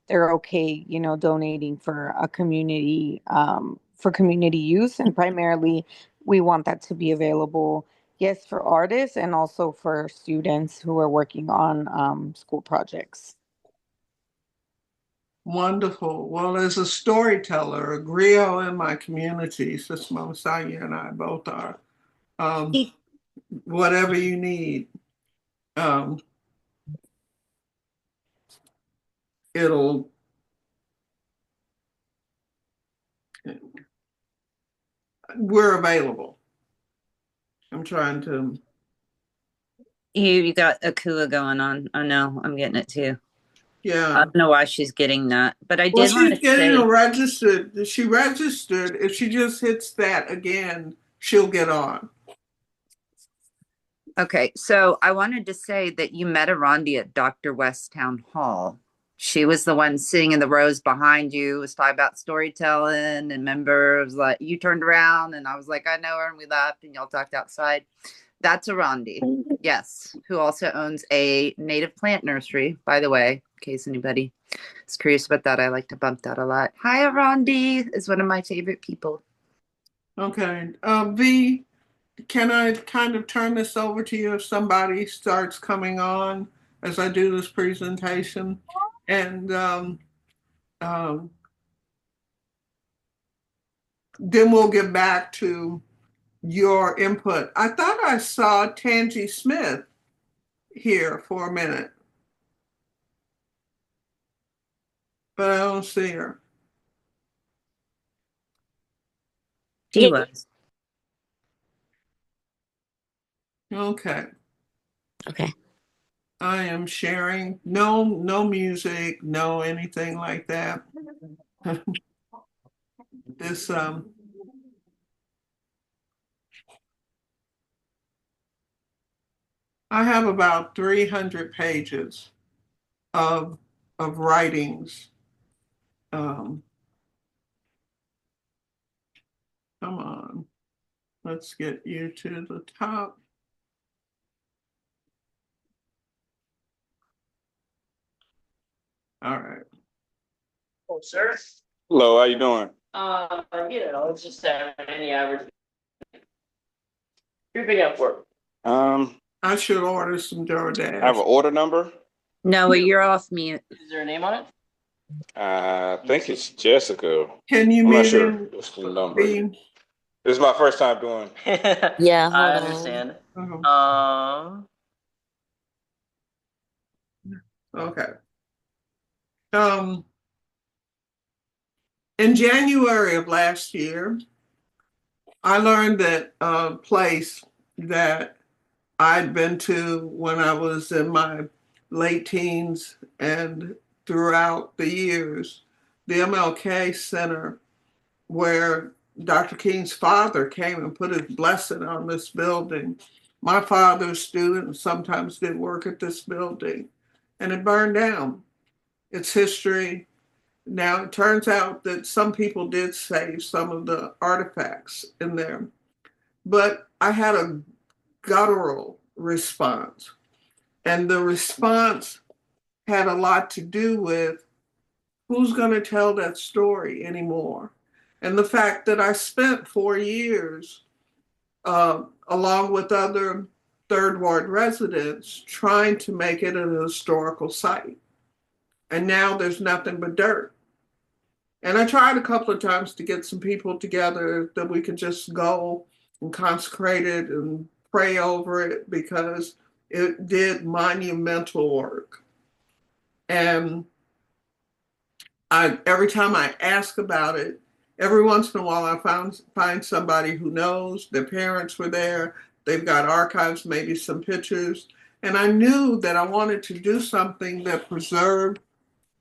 they're okay, you know, donating for community use. And primarily, we want that to be available, yes, for artists and also for students who are working on school projects. Wonderful. Well, as a storyteller, a griot in my community, Sister Mama Saya and I both are. Whatever you need, it'll we're available. I'm trying to. You got Akua going on. I know, I'm getting it too. Yeah. I don't know why she's getting that, but I Well, did want she's to say. getting registered. She registered. If she just hits that again, she'll get on. Okay, so I wanted to say that you met Arondi at Dr. West Town Hall. She was the one sitting in the rows behind you, was talking about storytelling, and members like you turned around and I was like, I know her, and we laughed and y'all talked outside. That's Arondi, yes, who also owns a native plant nursery, by the way, in case anybody is curious about that. I like to bump that a lot. Hi, Arondi is one of my favorite people. Okay. V, can I kind of turn this over to you if somebody starts coming on as I do this presentation? And then we'll get back to your input. I thought I saw Tangi Smith here for a minute, but I don't see her. She was. Okay. Okay. I am sharing. No music, no anything like that. This I have about 300 pages of writings. Come on, let's get you to the top. All right. Oh, sir. Hello, how you doing? It's just any average. You're big up for. I should order some DoorDash. I have an order number. No, you're off mute. Is there a name on it? I think it's Jessica. Can you I'm not mute sure in? what's the number. This is my first time doing. Yeah, hold I on. understand. Okay. In January of last year, I learned that a place that I'd been to when I was in my late teens and throughout the years, the MLK Center, where Dr. King's father came and put his blessing on this building. My father's student sometimes did work at this building, and it burned down. Its history. Now, it turns out that some people did save some of the artifacts in there, but I had a guttural response. And the response had a lot to do with who's going to tell that story anymore. And the fact that I spent 4 years, along with other Third Ward residents, trying to make it a historical site. And now there's nothing but dirt. And I tried a couple of times to get some people together that we could just go and consecrate it and pray over it because it did monumental work. And every time I ask about it, every once in a while I find somebody who knows, their parents were there, they've got archives, maybe some pictures. And I knew that I wanted to do something that preserved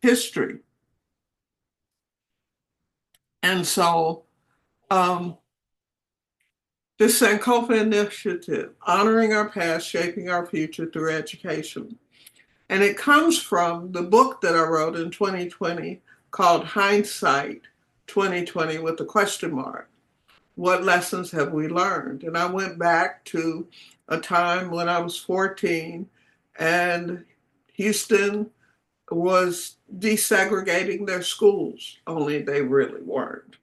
history. And so the Sankofa Initiative, honoring our past, shaping our future through education. And it comes from the book that I wrote in 2020 called Hindsight 2020 with a question mark. What lessons have we learned? And I went back to a time when I was 14 and Houston was desegregating their schools, only they really weren't.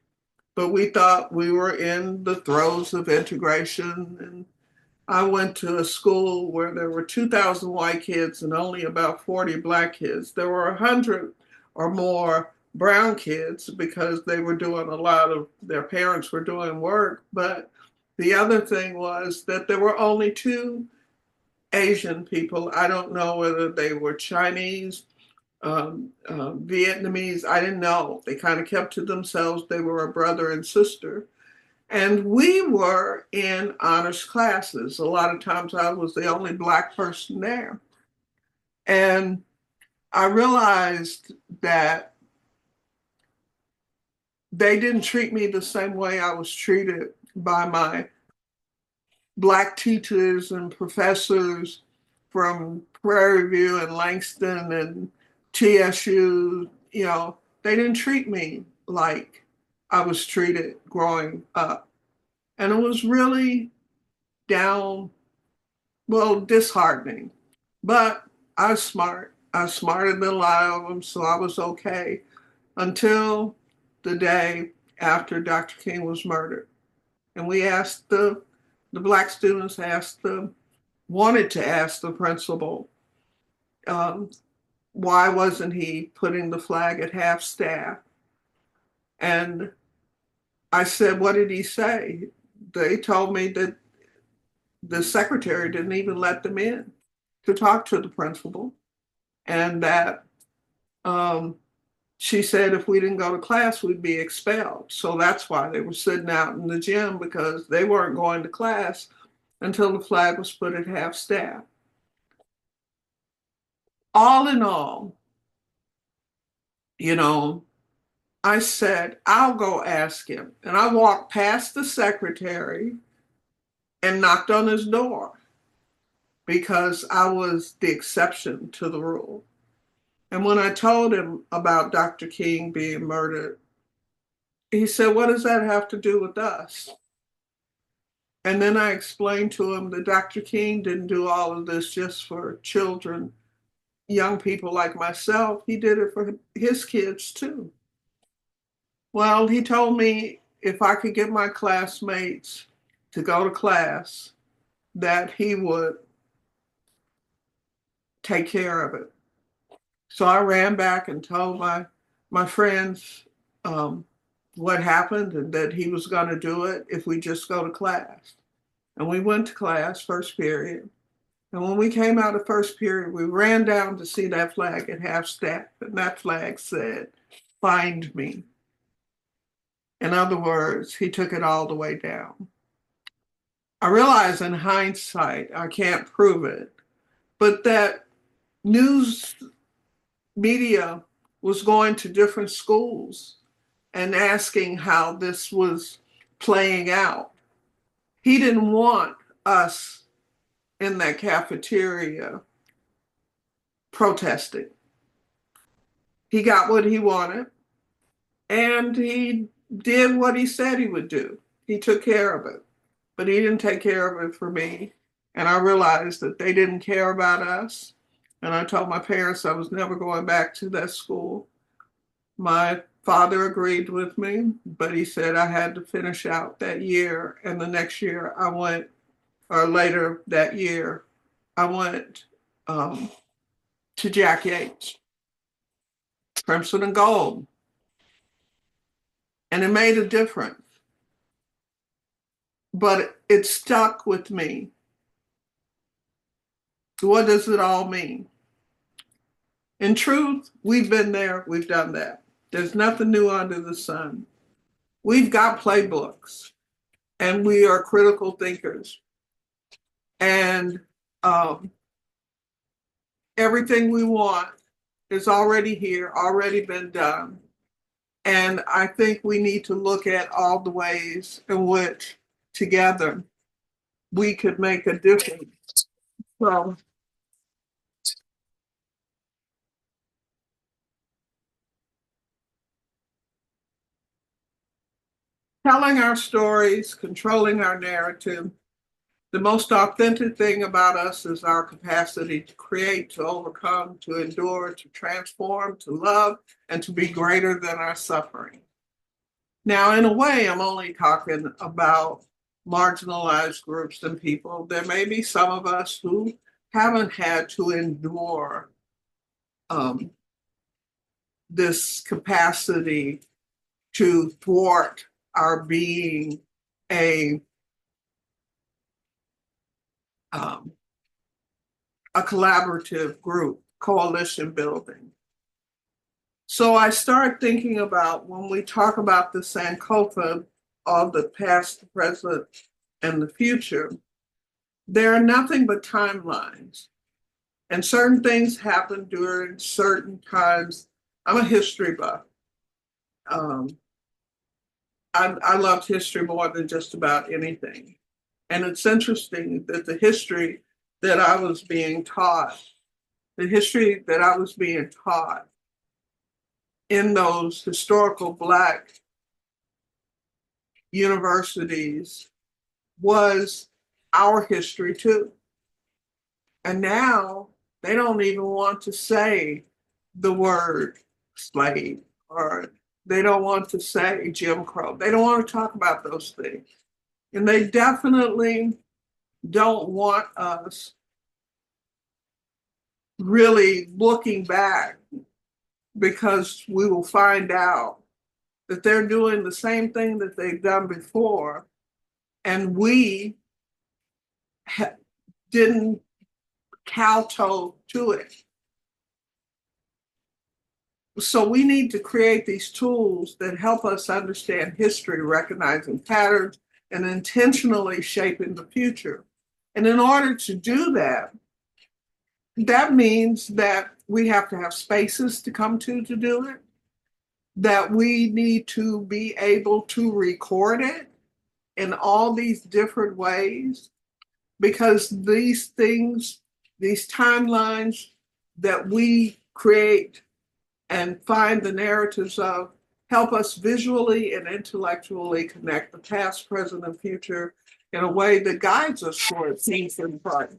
But we thought we were in the throes of integration. And I went to a school where there were 2,000 white kids and only about 40 Black kids. There were 100 or more brown kids because they were doing a lot of, their parents were doing work. But the other thing was that there were only 2 Asian people. I don't know whether they were Chinese, Vietnamese, I didn't know. They kind of kept to themselves. They were a brother and sister. And we were in honors classes. A lot of times I was the only Black person there. And I realized that they didn't treat me the same way I was treated by my Black teachers and professors from Prairie View and Langston and TSU. You know, they didn't treat me like I was treated growing up. And it was really disheartening. But I was smart. I was smarter than a lot of them, so I was okay until the day after Dr. King was murdered. And we asked the Black students wanted to ask the principal, why wasn't he putting the flag at half staff? And I said, what did he say? They told me that the secretary didn't even let them in to talk to the principal. And that she said if we didn't go to class, we'd be expelled. So that's why they were sitting out in the gym, because they weren't going to class until the flag was put at half staff. All in all, you know, I said, I'll go ask him. And I walked past the secretary and knocked on his door because I was the exception to the rule. And when I told him about Dr. King being murdered, he said, what does that have to do with us? And then I explained to him that Dr. King didn't do all of this just for children, young people like myself. He did it for his kids too. Well, he told me if I could get my classmates to go to class, that he would take care of it. So I ran back and told my friends what happened and that he was going to do it if we just go to class. And we went to class, first period. And when we came out of first period, we ran down to see that flag at half staff. And that flag said, find me. In other words, he took it all the way down. I realize in hindsight, I can't prove it, but that news media was going to different schools and asking how this was playing out. He didn't want us in that cafeteria protesting. He got what he wanted and he did what he said he would do. He took care of it, but he didn't take care of it for me. And I realized that they didn't care about us. And I told my parents I was never going back to that school. My father agreed with me, but he said I had to finish out that year. And the next year I went, or later that year, I went to Jack Yates, Crimson and Gold. And it made a difference. But it stuck with me What does it all mean? In truth, we've been there, we've done that. There's nothing new under the sun. We've got playbooks, and we are critical thinkers. And everything we want is already here, already been done. And I think we need to look at all the ways in which together we could make a difference. So, telling our stories, controlling our narrative, the most authentic thing about us is our capacity to create, to overcome, to endure, to transform, to love, and to be greater than our suffering. Now, in a way, I'm only talking about marginalized groups and people. There may be some of us who haven't had to endure this capacity to thwart our being a collaborative group, coalition building. So I start thinking about when we talk about the Sankofa of the past, the present, and the future, there are nothing but timelines. And certain things happen during certain times. I'm a history buff. I loved history more than just about anything. And it's interesting that the history that I was being taught, in those historical Black universities was our history too. And now they don't even want to say the word slave, or they don't want to say Jim Crow. They don't want to talk about those things. And they definitely don't want us really looking back, because we will find out that they're doing the same thing that they've done before, and we didn't kowtow to it. So we need to create these tools that help us understand history, recognizing patterns, and intentionally shaping the future. And in order to do that, that means that we have to have spaces to come to do it, that we need to be able to record it in all these different ways, because these things, these timelines that we create and find the narratives of, help us visually and intellectually connect the past, present, and future in a way that guides us towards peace and pride.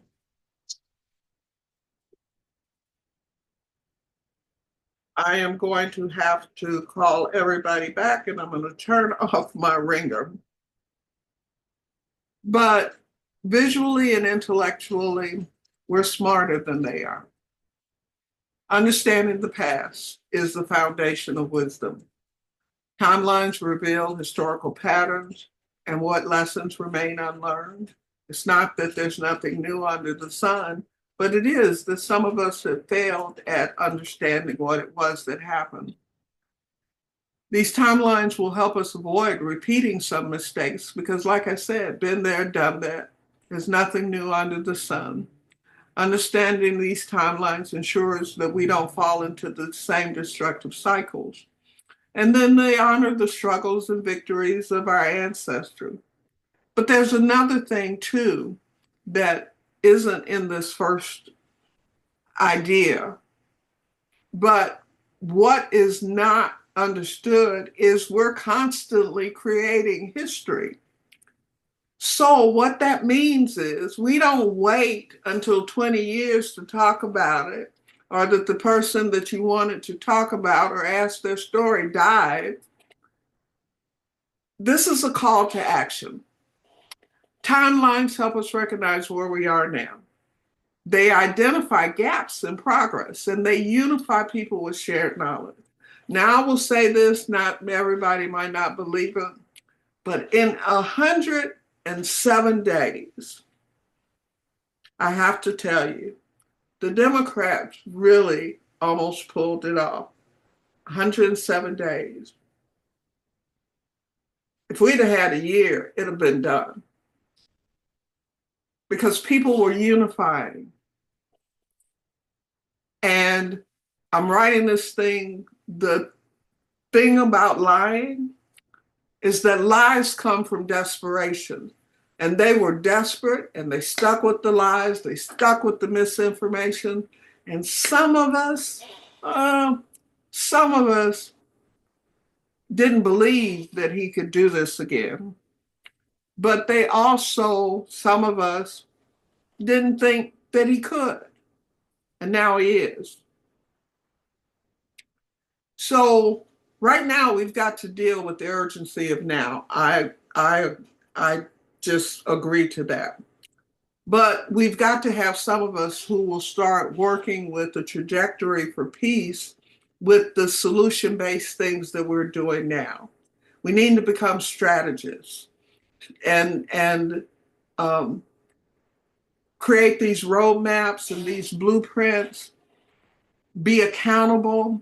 I am going to have to call everybody back, and I'm going to turn off my ringer. But visually and intellectually, we're smarter than they are. Understanding the past is the foundation of wisdom. Timelines reveal historical patterns and what lessons remain unlearned. It's not that there's nothing new under the sun, but it is that some of us have failed at understanding what it was that happened. These timelines will help us avoid repeating some mistakes because, like I said, been there, done that. There's nothing new under the sun. Understanding these timelines ensures that we don't fall into the same destructive cycles. And then they honor the struggles and victories of our ancestry. But there's another thing too that isn't in this first idea. But what is not understood is we're constantly creating history. So what that means is we don't wait until 20 years to talk about it, or that the person that you wanted to talk about or ask their story died. This is a call to action. Timelines help us recognize where we are now. They identify gaps in progress, and they unify people with shared knowledge. Now I will say this, not everybody might not believe it, but in 107 days, I have to tell you the Democrats really almost pulled it off. 107 days. If we'd have had a year, it'd have been done. Because people were unifying. And I'm writing this thing, the thing about lying is that lies come from desperation. And they were desperate and they stuck with the lies, they stuck with the misinformation. And some of us didn't believe that he could do this again. But they also, some of us, didn't think that he could. And now he is. So right now we've got to deal with the urgency of now. I just agree to that. But we've got to have some of us who will start working with the trajectory for peace with the solution-based things that we're doing now. We need to become strategists and create these roadmaps and these blueprints, be accountable,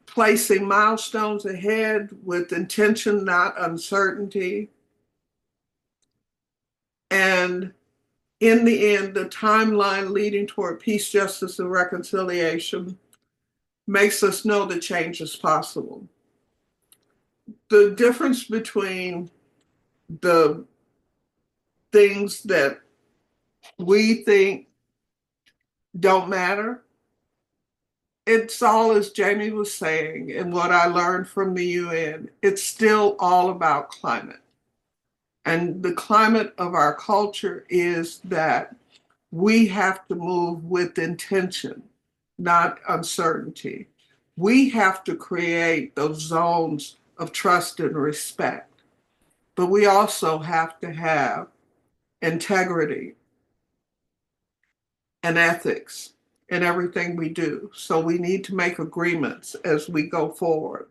placing milestones ahead with intention, not uncertainty. And in the end, the timeline leading toward peace, justice, and reconciliation makes us know that change is possible. The difference between the things that we think don't matter, it's all, as Jamie was saying, and what I learned from the UN, it's still all about climate. And the climate of our culture is that we have to move with intention, not uncertainty. We have to create those zones of trust and respect. But we also have to have integrity and ethics in everything we do. So we need to make agreements as we go forward.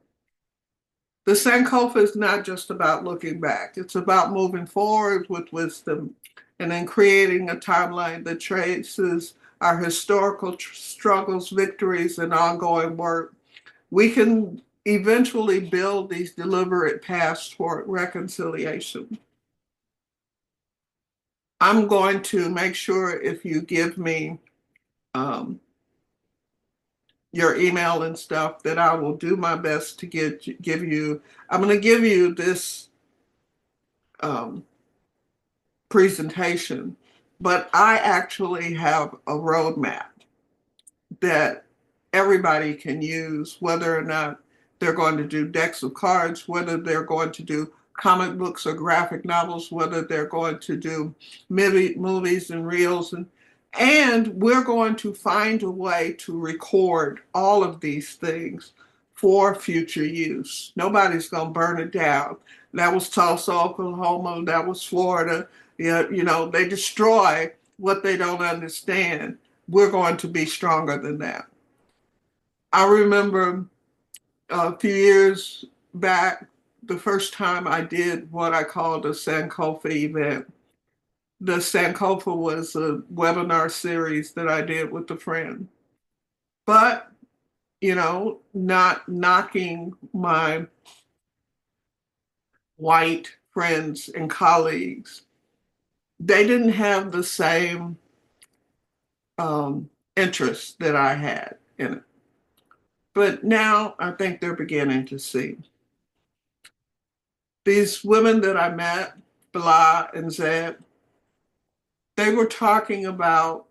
The Sankofa is not just about looking back. It's about moving forward with wisdom and then creating a timeline that traces our historical struggles, victories, and ongoing work. We can eventually build these deliberate paths toward reconciliation. I'm going to make sure if you give me your email and stuff that I will do my best to give you. I'm going to give you this presentation, but I actually have a roadmap that everybody can use, whether or not they're going to do decks of cards, whether they're going to do comic books or graphic novels, whether they're going to do movies and reels. And we're going to find a way to record all of these things for future use. Nobody's going to burn it down. That was Tulsa, Oklahoma. That was Florida. You know, they destroy what they don't understand. We're going to be stronger than that. I remember a few years back, the first time I did what I called a Sankofa event. The Sankofa was a webinar series that I did with a friend. But, you know, not knocking my white friends and colleagues, they didn't have the same interest that I had in it. But now I think they're beginning to see. These women that I met, Bala and Zed, they were talking about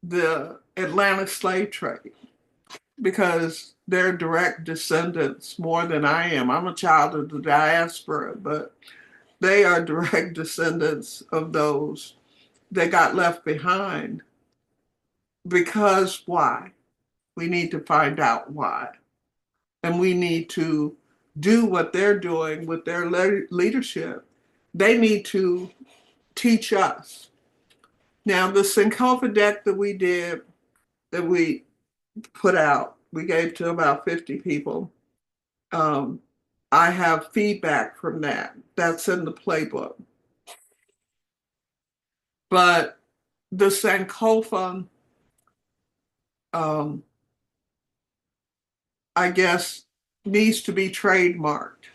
the Atlantic slave trade because they're direct descendants more than I am. I'm a child of the diaspora, but they are direct descendants of those that got left behind. Because why? We need to find out why. And we need to do what they're doing with their leadership. They need to teach us. Now, the Sankofa deck that we did, that we put out, we gave to about 50 people. I have feedback from that. That's in the playbook. But the Sankofa I guess, needs to be trademarked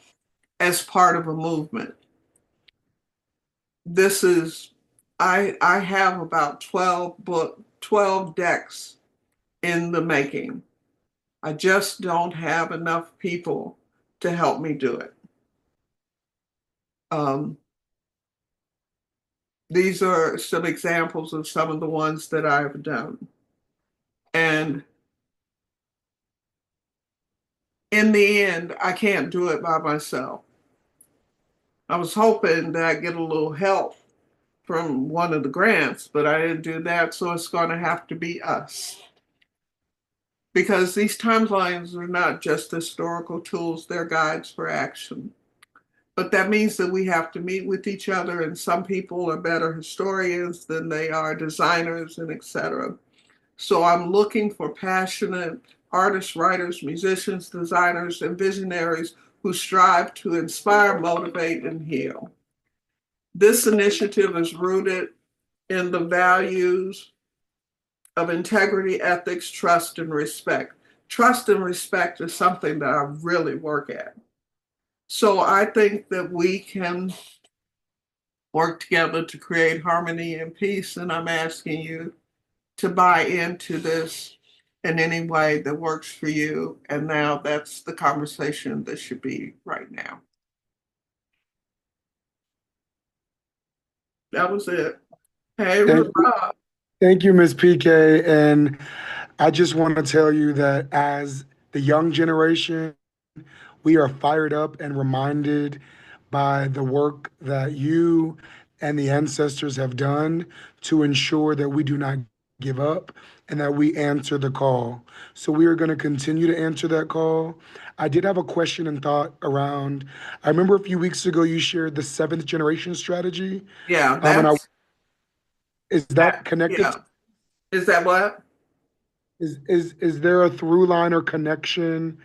as part of a movement. This is, I have about 12 decks in the making. I just don't have enough people to help me do it. These are some examples of some of the ones that I've done. And in the end, I can't do it by myself. I was hoping that I'd get a little help from one of the grants, but I didn't do that, so it's going to have to be us. Because these timelines are not just historical tools, they're guides for action. But that means that we have to meet with each other, and some people are better historians than they are designers and etc. So I'm looking for passionate artists, writers, musicians, designers, and visionaries who strive to inspire, motivate, and heal. This initiative is rooted in the values of integrity, ethics, trust, and respect. Trust and respect is something that I really work at. So I think that we can work together to create harmony and peace, and I'm asking you to buy into this in any way that works for you. And now that's the conversation that should be right now. That was it. Hey, Rob. Thank you, Ms. PK. And I just want to tell you that as the young generation, we are fired up and reminded by the work that you and the ancestors have done to ensure that we do not give up and that we answer the call. So we are going to continue to answer that call. I did have a question and thought around, I remember a few weeks ago you shared the 7th generation strategy. Yeah, is that connected? Yeah. Is that what? Is there a through line or connection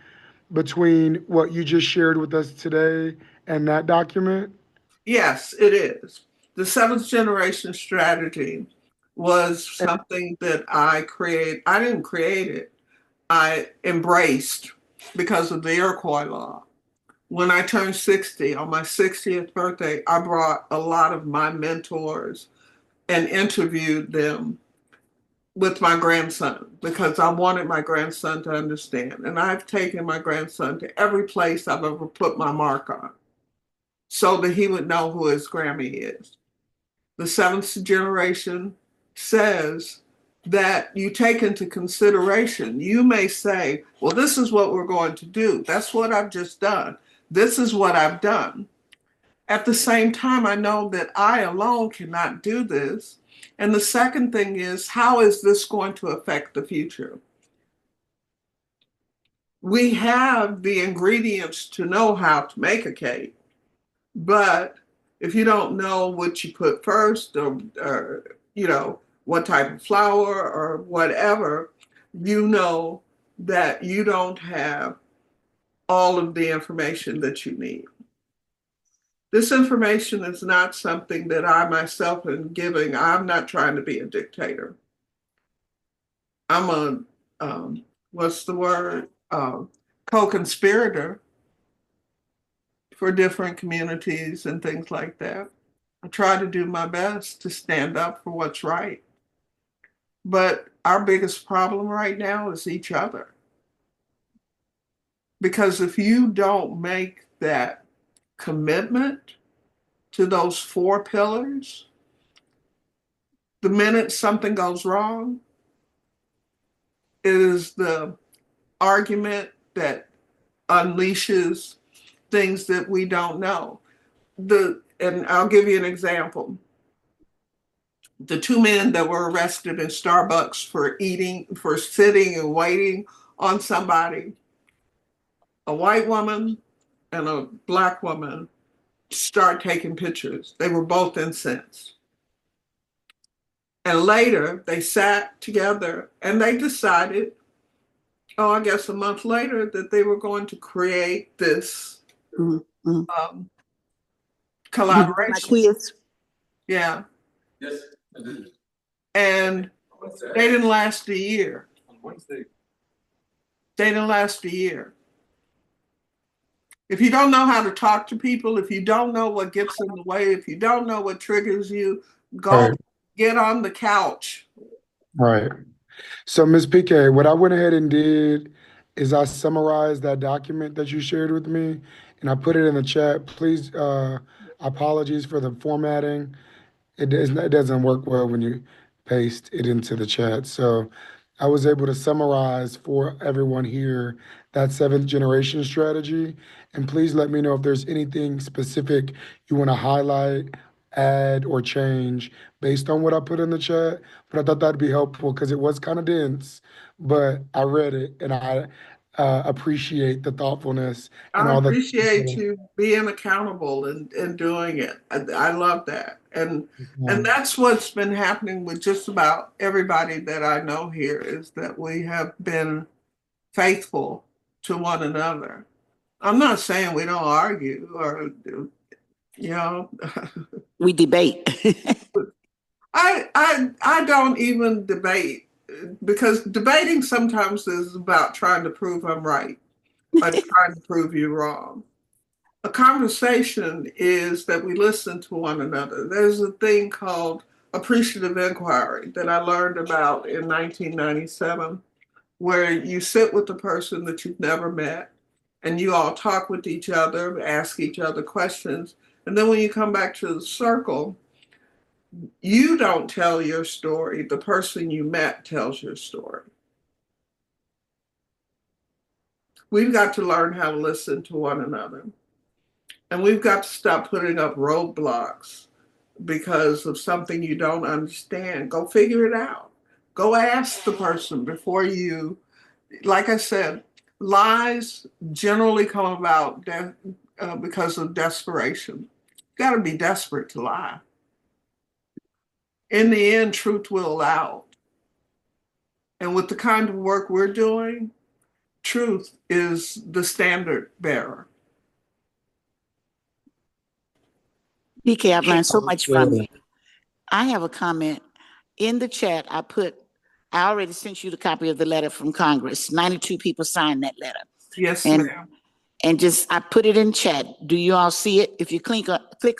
between what you just shared with us today and that document? Yes, it is. The 7th generation strategy was something that I created. I didn't create it. I embraced because of the Iroquois law. When I turned 60, on my 60th birthday, I brought a lot of my mentors and interviewed them with my grandson because I wanted my grandson to understand. And I've taken my grandson to every place I've ever put my mark on so that he would know who his Grammy is. The 7th generation says that you take into consideration, you may say, well, this is what we're going to do. That's what I've just done. This is what I've done. At the same time, I know that I alone cannot do this. And the second thing is, how is this going to affect the future? We have the ingredients to know how to make a cake, but if you don't know what you put first or you know, what type of flour or whatever, you know that you don't have all of the information that you need. This information is not something that I myself am giving. I'm not trying to be a dictator. I'm a, what's the word? Co-conspirator for different communities and things like that. I try to do my best to stand up for what's right. But our biggest problem right now is each other. Because if you don't make that commitment to those 4 pillars, the minute something goes wrong, it is the argument that unleashes things that we don't know. And I'll give you an example. The 2 men that were arrested in Starbucks for sitting and waiting on somebody, a white woman and a black woman, start taking pictures. They were both incensed. And later they sat together and they decided, I guess a month later, that they were going to create this collaboration. Yeah. Yes. And they didn't last a year. They didn't last a year. If you don't know how to talk to people, if you don't know what gets in the way, if you don't know what triggers you, go Right. get on the couch. Right. So, Ms. PK, what I went ahead and did is I summarized that document that you shared with me, and I put it in the chat. Please, apologies for the formatting. It doesn't work well when you paste it into the chat. So I was able to summarize for everyone here that seventh generation strategy. And please let me know if there's anything specific you want to highlight, add, or change based on what I put in the chat. But I thought that'd be helpful because it was kind of dense, but I read it and I appreciate the thoughtfulness and I all the. appreciate you being accountable and doing it. I love that. And that's what's been happening with just about everybody that I know here is that we have been faithful to one another. I'm not saying we don't argue or, you know. We debate. I don't even debate because debating sometimes is about trying to prove I'm right or trying to prove you wrong. A conversation is that we listen to one another. There's a thing called appreciative inquiry that I learned about in 1997, where you sit with the person that you've never met and you all talk with each other, ask each other questions. And then when you come back to the circle, you don't tell your story, the person you met tells your story. We've got to learn how to listen to one another. And we've got to stop putting up roadblocks because of something you don't understand. Go figure it out. Go ask the person before you, like I said, lies generally come about because of desperation. You got to be desperate to lie. In the end, truth will out. And with the kind of work we're doing, truth is the standard bearer. PK, I've learned so much from you. I have a comment in the chat. I already sent you the copy of the letter from Congress. 92 people signed that letter. Yes, and, ma'am. And I put it in chat. Do you all see it? If you click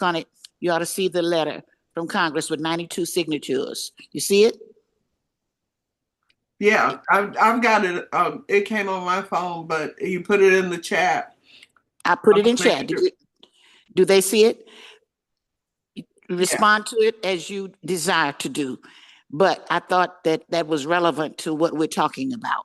on it, you ought to see the letter from Congress with 92 signatures. You see it? Yeah, I've got it. It came on my phone, but you put it in the chat. I put it in chat. Do they see it? Respond to it as you desire to do. But I thought that was relevant to what we're talking about.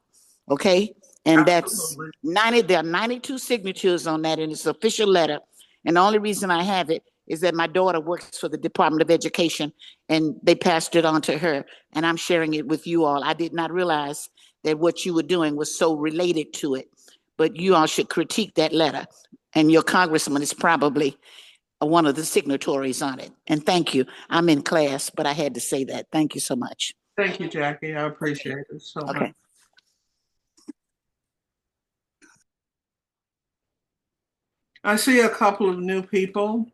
Okay? And Absolutely. there are 92 signatures on that, and it's an official letter. And the only reason I have it is that my daughter works for the Department of Education, and they passed it on to her, and I'm sharing it with you all. I did not realize that what you were doing was so related to it, but you all should critique that letter, and your congressman is probably one of the signatories on it. And thank you. I'm in class, but I had to say that. Thank you so much. Thank you, Jackie. I appreciate it so much. I see a couple of new people.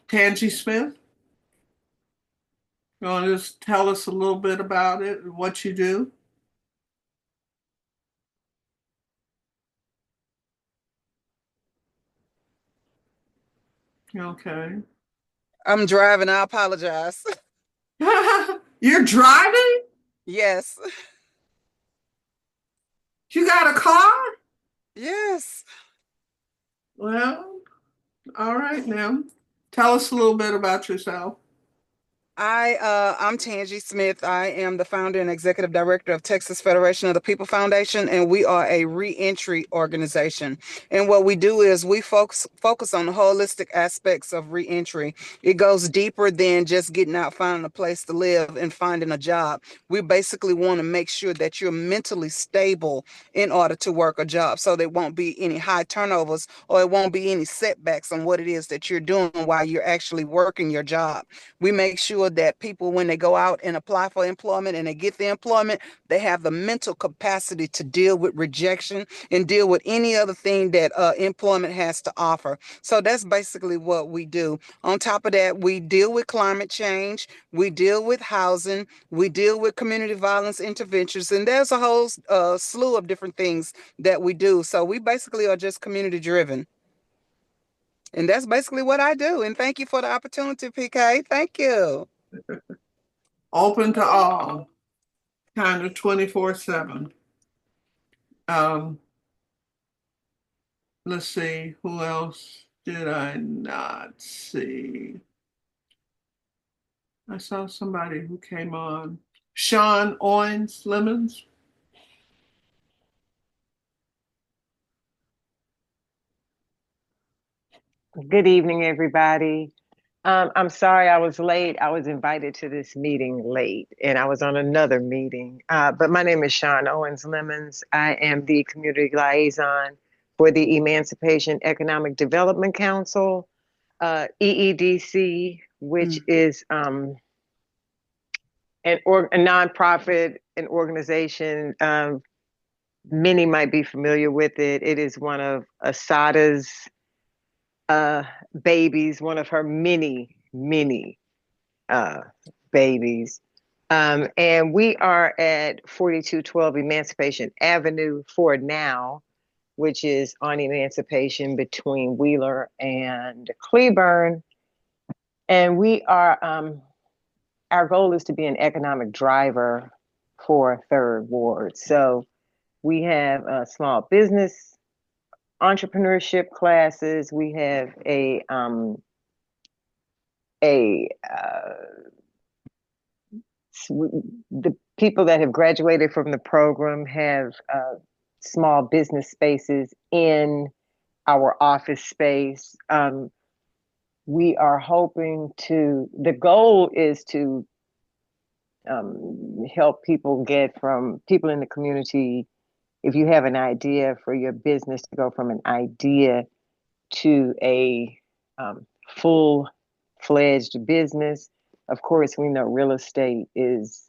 Tangi Smith, you want to just tell us a little bit about it and what you do? Okay. I'm driving. I apologize. You're driving? Yes. You got a car? Yes. Well, all right now. Tell us a little bit about yourself. I'm Tangi Smith. I am the founder and executive director of Texas Federation of the People Foundation, and we are a reentry organization. And what we do is we focus on the holistic aspects of reentry. It goes deeper than just getting out, finding a place to live, and finding a job. We basically want to make sure that you're mentally stable in order to work a job, so there won't be any high turnovers or it won't be any setbacks on what it is that you're doing while you're actually working your job. We make sure sure that people, when they go out and apply for employment and they get the employment, they have the mental capacity to deal with rejection and deal with any other thing that employment has to offer. So that's basically what we do. On top of that, we deal with climate change, we deal with housing, we deal with community violence interventions, and there's a whole slew of different things that we do. So we basically are just community driven. And that's basically what I do. And thank you for the opportunity, PK. Thank you. Open to all, kind of 24/7. Let's see, who else did I not see? I saw somebody who came on. Sean Owens Lemons. Good evening, everybody. I'm sorry I was late. I was invited to this meeting late and I was on another meeting. But my name is Sean Owens Lemons. I am the community liaison for the Emancipation Economic Development Council, EEDC, which is a nonprofit, an organization. Many might be familiar with it. It is one of Asada's babies, one of her many, many babies. And we are at 4212 Emancipation Avenue for now, which is on Emancipation between Wheeler and Cleburne. And we are, our goal is to be an economic driver for Third Ward. So we have small business entrepreneurship classes. We have the people that have graduated from the program have small business spaces in our office space. We are hoping to, the goal is to help people get from people in the community. If you have an idea for your business, to go from an idea to a full-fledged business. Of course, we know real estate is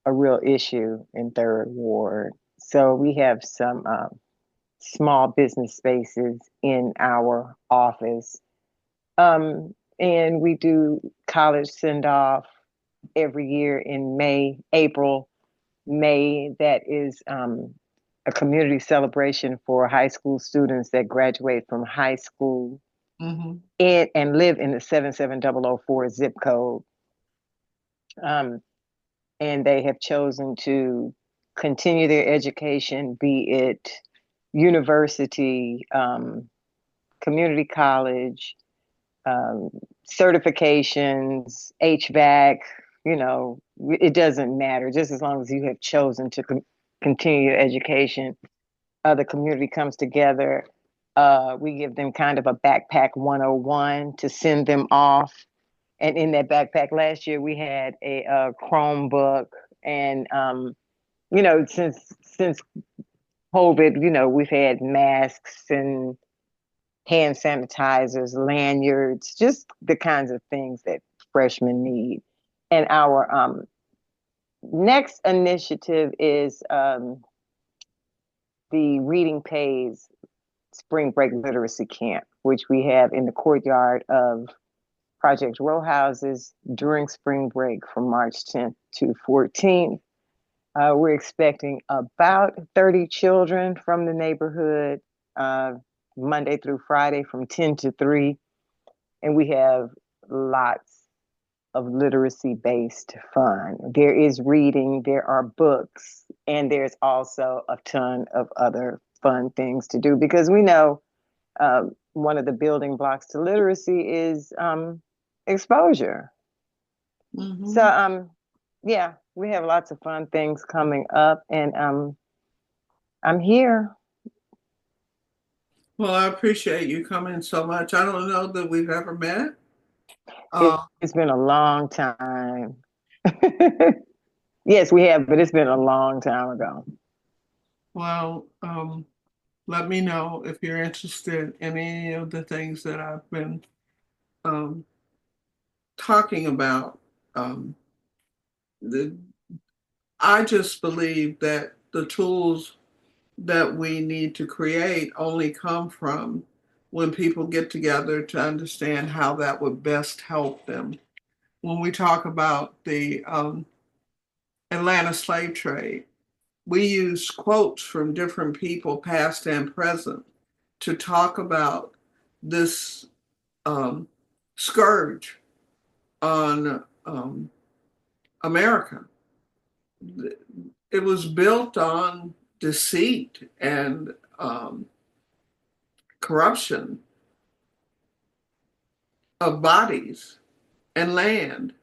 a real issue in Third Ward. So we have some small business spaces in our office. And we do college send-off every year in April, May. That is a community celebration for high school students that graduate from high school and live in the 77004 zip code. And they have chosen to continue their education, be it university, community college, certifications, HVAC, you know, it doesn't matter, just as long as you have chosen to continue your education. The community comes together. We give them kind of a backpack 101 to send them off. And in that backpack last year, we had a Chromebook. And, you know, since COVID, you know, we've had masks and hand sanitizers, lanyards, just the kinds of things that freshmen need. And our next initiative is the Reading Pays Spring Break Literacy Camp, which we have in the courtyard of Project Row Houses during spring break from March 10th to 14th. We're expecting about 30 children from the neighborhood, Monday through Friday from 10 to 3. And we have lots of literacy-based fun. There is reading, there are books, and there's also a ton of other fun things to do, because we know one of the building blocks to literacy is exposure. So yeah, we have lots of fun things coming up, and I'm here. Well, I appreciate you coming so much. I don't know that we've ever met. It's been a long time. Yes, we have, but it's been a long time ago. Well, let me know if you're interested in any of the things that I've been talking about, I just believe that the tools that we need to create only come from when people get together to understand how that would best help them. When we talk about the Atlanta slave trade, we use quotes from different people, past and present, to talk about this scourge on America. It was built on deceit and corruption of bodies and land.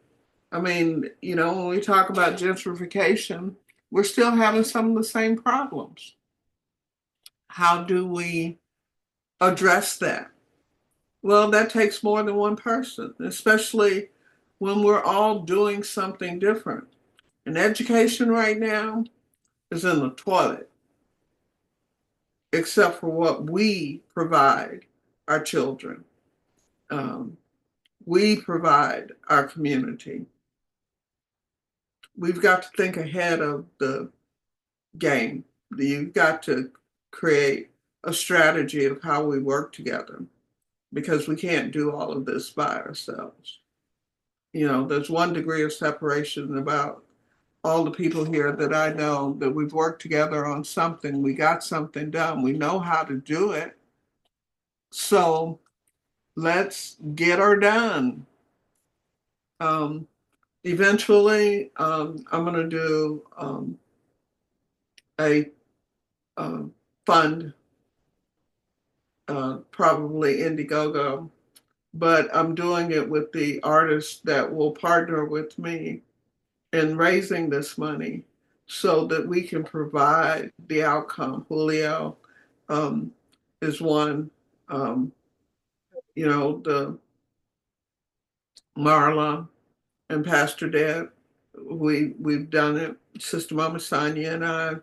I mean, you know, when we talk about gentrification, we're still having some of the same problems. How do we address that? Well, that takes more than one person, especially when we're all doing something different. And education right now is in the toilet, except for what we provide our children. We provide our community. We've got to think ahead of the game. You've got to create a strategy of how we work together, because we can't do all of this by ourselves. You know, there's one degree of separation about all the people here that I know that we've worked together on something. We got something done. We know how to do it. So let's get her done. Eventually, I'm going to do a fund, probably Indiegogo, but I'm doing it with the artists that will partner with me in raising this money so that we can provide the outcome. Julio is one, you know, the Marla and Pastor Deb. We've done it. Sister Mama Sonia and I,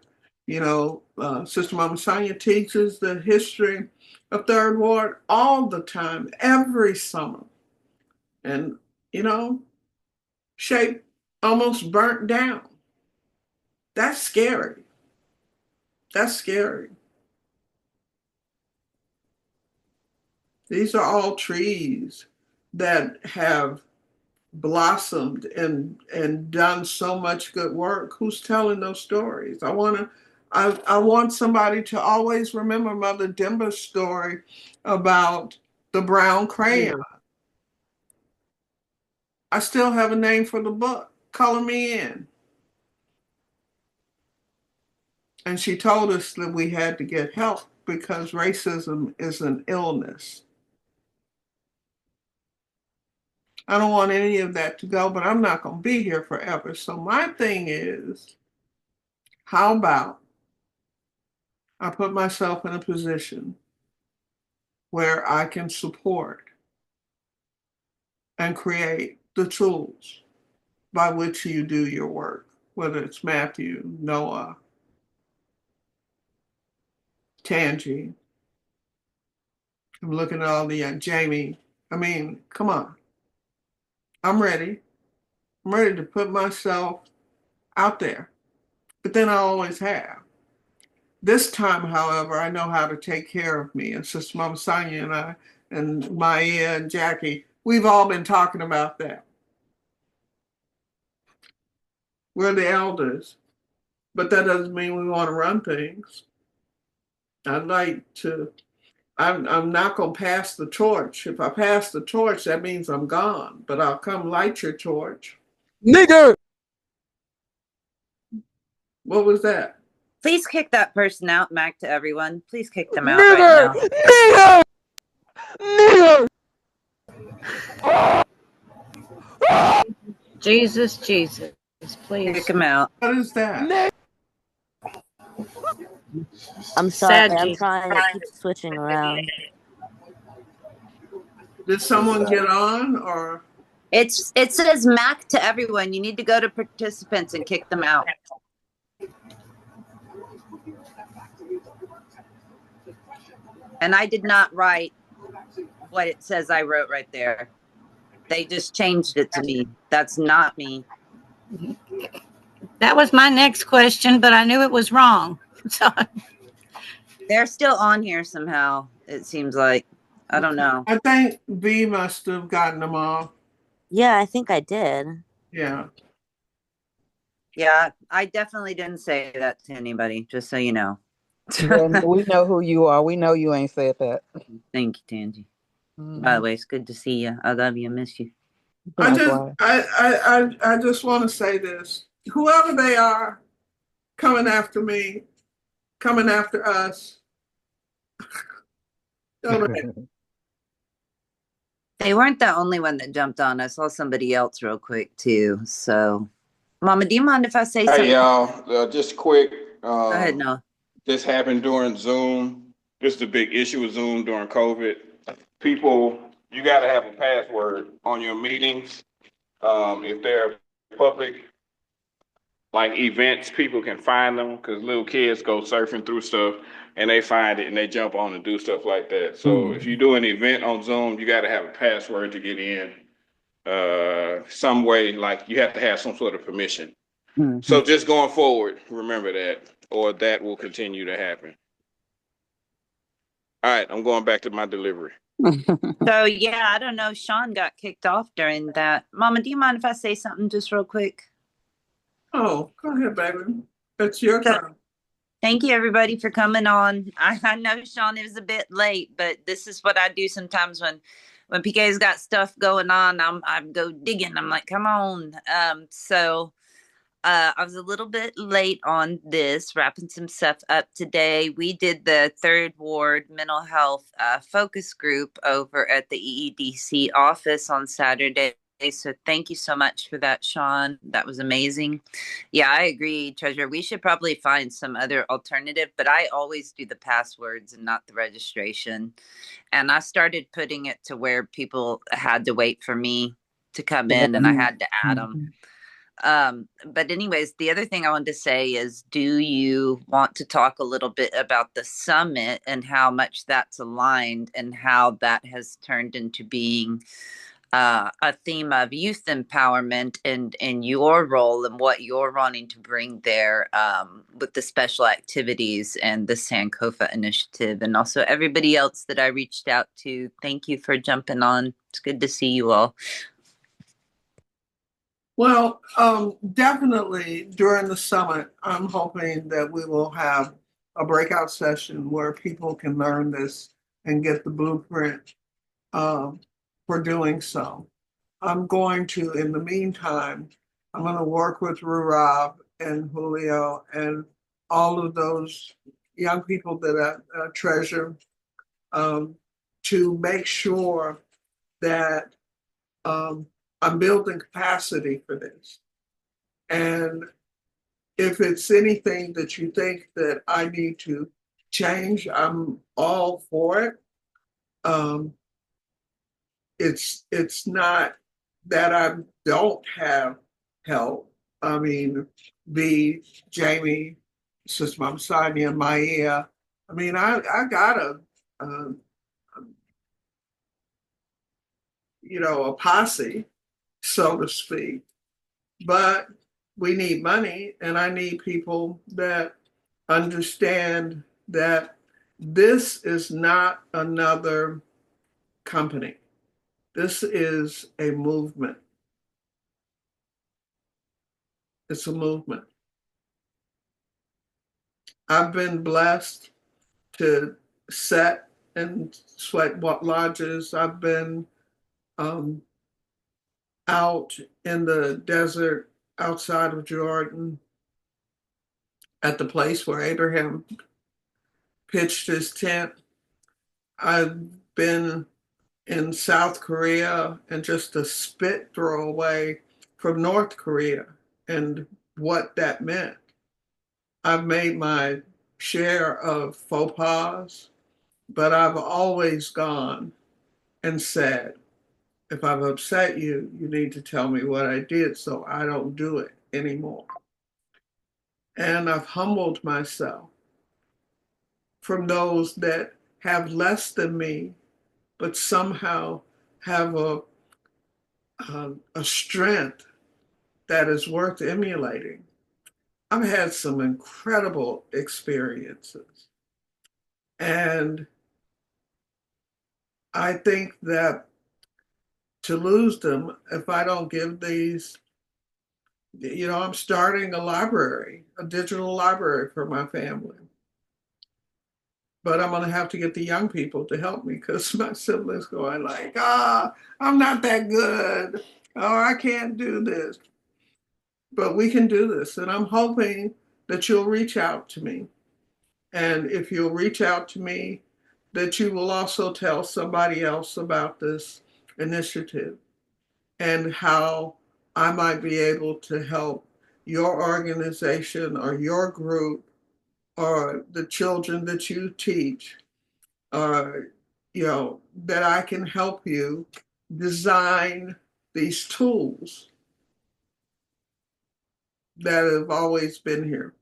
you know, Sister Mama Sonia teaches the history of Third Ward all the time, every summer. And, you know, shape almost burnt down. That's scary. That's scary. These are all trees that have blossomed and done so much good work. Who's telling those stories? I want somebody to always remember Mother Dimba's story about the brown crayon. I still have a name for the book, Color Me In. And she told us that we had to get help because racism is an illness. I don't want any of that to go, but I'm not going to be here forever. So my thing is, how about I put myself in a position where I can support and create the tools by which you do your work, whether it's Matthew, Noah, Tangi. I'm looking at all the Jamie. I mean, come on. I'm ready. I'm ready to put myself out there. But then I always have. This time, however, I know how to take care of me. And Sister Mama Sonia and I, and Maya and Jackie, we've all been talking about that. We're the elders, but that doesn't mean we want to run things. I'm not going to pass the torch. If I pass the torch, that means I'm gone, but I'll come light your torch. Nigger! What was that? Please kick that person out, Mac, to everyone. Please kick them out right now. Nigger! Jesus, Jesus, please. Kick him out. What is that? I'm sorry, I'm Jesus. trying. It keeps switching around. Did someone get on or? It says Mac to everyone. You need to go to participants and kick them out. And I did not write what it says I wrote right there. They just changed it to me. That's not me. That was my next question, but I knew it was wrong. So they're still on here somehow, it seems like. I don't know. I think V must have gotten them off. Yeah, I think I did. Yeah. Yeah, I definitely didn't say that to anybody, just so you know. We know who you are. We know you ain't said that. Thank you, Tangi. By the way, it's good to see you. I love you. I miss you. I just want to say this. Whoever they are coming after me, coming after us, go ahead. They weren't the only one that jumped on. I saw somebody else real quick too. So, Mama, do you mind if I say something? Hey y'all, just quick. Go ahead, Noah. This happened during Zoom. This is the big issue with Zoom during COVID. People, you got to have a password on your meetings. If they're public, like events, people can find them because little kids go surfing through stuff and they find it and they jump on and do stuff like that. So if you do an event on Zoom, you got to have a password to get in. Some way, like you have to have some sort of permission. So just going forward, remember that, or that will continue to happen. All right, I'm going back to my delivery. So yeah, I don't know. Sean got kicked off during that. Mama, do you mind if I say something just real quick? Oh, go ahead, baby. It's your turn. Thank you, everybody, for coming on. I know, Sean, it was a bit late, but this is what I do sometimes when PK's got stuff going on. I go digging. I'm like, come on. I was a little bit late on this, wrapping some stuff up today. We did the Third Ward Mental Health Focus Group over at the EEDC office on Saturday. So thank you so much for that, Sean. That was amazing. Yeah, I agree, Treasurer. We should probably find some other alternative, but I always do the passwords and not the registration. And I started putting it to where people had to wait for me to come in and I had to add them. But anyways, the other thing I wanted to say is, do you want to talk a little bit about the summit and how much that's aligned and how that has turned into being a theme of youth empowerment and your role and what you're wanting to bring there with the special activities and the Sankofa Initiative, and also everybody else that I reached out to. Thank you for jumping on. It's good to see you all. Well, definitely during the summit, I'm hoping that we will have a breakout session where people can learn this and get the blueprint for doing so. I'm going to, in the meantime, I'm going to work with Rurab and Julio and all of those young people that I treasure to make sure that I'm building capacity for this. And if it's anything that you think that I need to change, I'm all for it. It's not that I don't have help. I mean, Jamie, Sister Mama Sonia, Maya. I mean, I got a a posse, so to speak. But we need money, and I need people that understand that this is not another company. This is a movement. It's a movement. I've been blessed to set and sweat lodges. I've been out in the desert outside of Jordan at the place where Abraham pitched his tent. I've been in South Korea and just a spit throw away from North Korea and what that meant. I've made my share of faux pas, but I've always gone and said, if I've upset you, you need to tell me what I did so I don't do it anymore. And I've humbled myself from those that have less than me, but somehow have a a strength that is worth emulating. I've had some incredible experiences. And I think that to lose them, if I don't give these, I'm starting a library, a digital library for my family. But I'm going to have to get the young people to help me because my siblings going like, I'm not that good, or I can't do this. But we can do this. And I'm hoping that you'll reach out to me. And if you'll reach out to me, that you will also tell somebody else about this initiative and how I might be able to help your organization or your group or the children that you teach, or, that I can help you design these tools that have always been here.